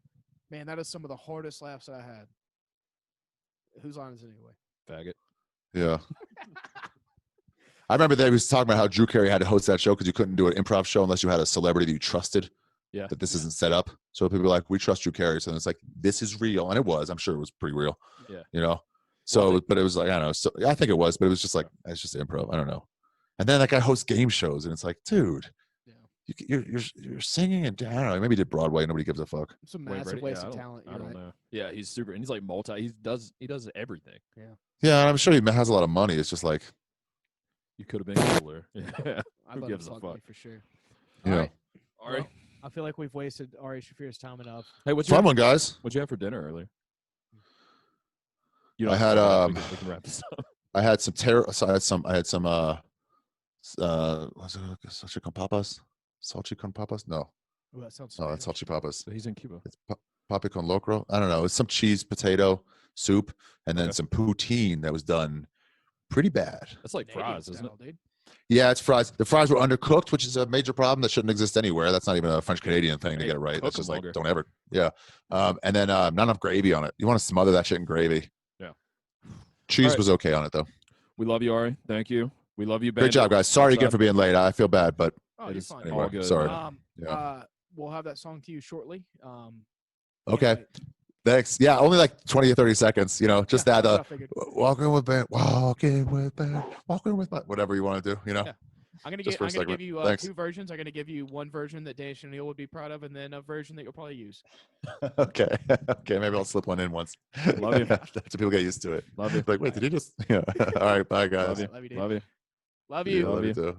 man, that is some of the hardest laughs that I had. Whose line is it anyway? Faggot. Yeah. I remember they was talking about how Drew Carey had to host that show because you couldn't do an improv show unless you had a celebrity that you trusted. Yeah. That this isn't set up. So people were like, we trust Drew Carey. So it's like, this is real. And it was. I'm sure it was pretty real. Yeah. You know? So, Well, but it was like, I don't know. So I think it was, but it was just like, it's just improv. I don't know. And then that guy hosts game shows and it's like, dude, Yeah. you're singing and I don't know. Maybe he did Broadway. Nobody gives a fuck. It's a Wayne massive Brady? waste Yeah, of I talent. don't You're right. know. Yeah, he's super, and he's like he does everything. Yeah. And I'm sure he has a lot of money. It's just like, You could have been cooler. Yeah. I'd Who let him gives a fuck me fuck? for sure. Yeah. All right. Ari, Well, I feel like we've wasted Ari Shaffir's time enough. hey, what'd you fun have, one, guys. what'd you have for dinner earlier? You I don't have had, to say that. We can wrap this up. I had some I had some what's it salchichon papas? Salchichon papas? No. Ooh, that sounds No, that's Spanish. salchi papas. So he's in Cuba. It's papi con locro. I don't know. It's some cheese potato soup and then Okay. some poutine that was done pretty bad. That's like Canadian fries, isn't it? style, dude. Yeah, it's fries. The fries were undercooked, which is a major problem that shouldn't exist anywhere. That's not even a French Canadian thing to Hey, get it right. cook That's just 'em like longer. don't ever. Yeah. And then not enough gravy on it. You want to smother that shit in gravy. Cheese right. was okay on it though. We love you, Ari. Thank you. We love you, Great Bandit. job, guys. Sorry Thanks, again for being late. I feel bad, but Oh, It you're is fine. anyway, all good. sorry. Um, we'll have that song to you shortly. Okay. Can't wait. Thanks. Yeah, only like 20 or 30 seconds. You know, just Yeah, that. that's what I figured. Walking with band, walking with whatever you want to do. You know. Yeah. I'm gonna Just for a give segment. you Thanks. 2 versions. I'm gonna give you one version that Dan Chanel would be proud of, and then a version that you'll probably use. Okay. Okay. Maybe I'll slip one in once. Love you. After people get used to it. Love you. Like, wait, did you just? Yeah. All right. Bye, guys. Love you. Love you, dude. Love you. Love Yeah, you. Love you. too.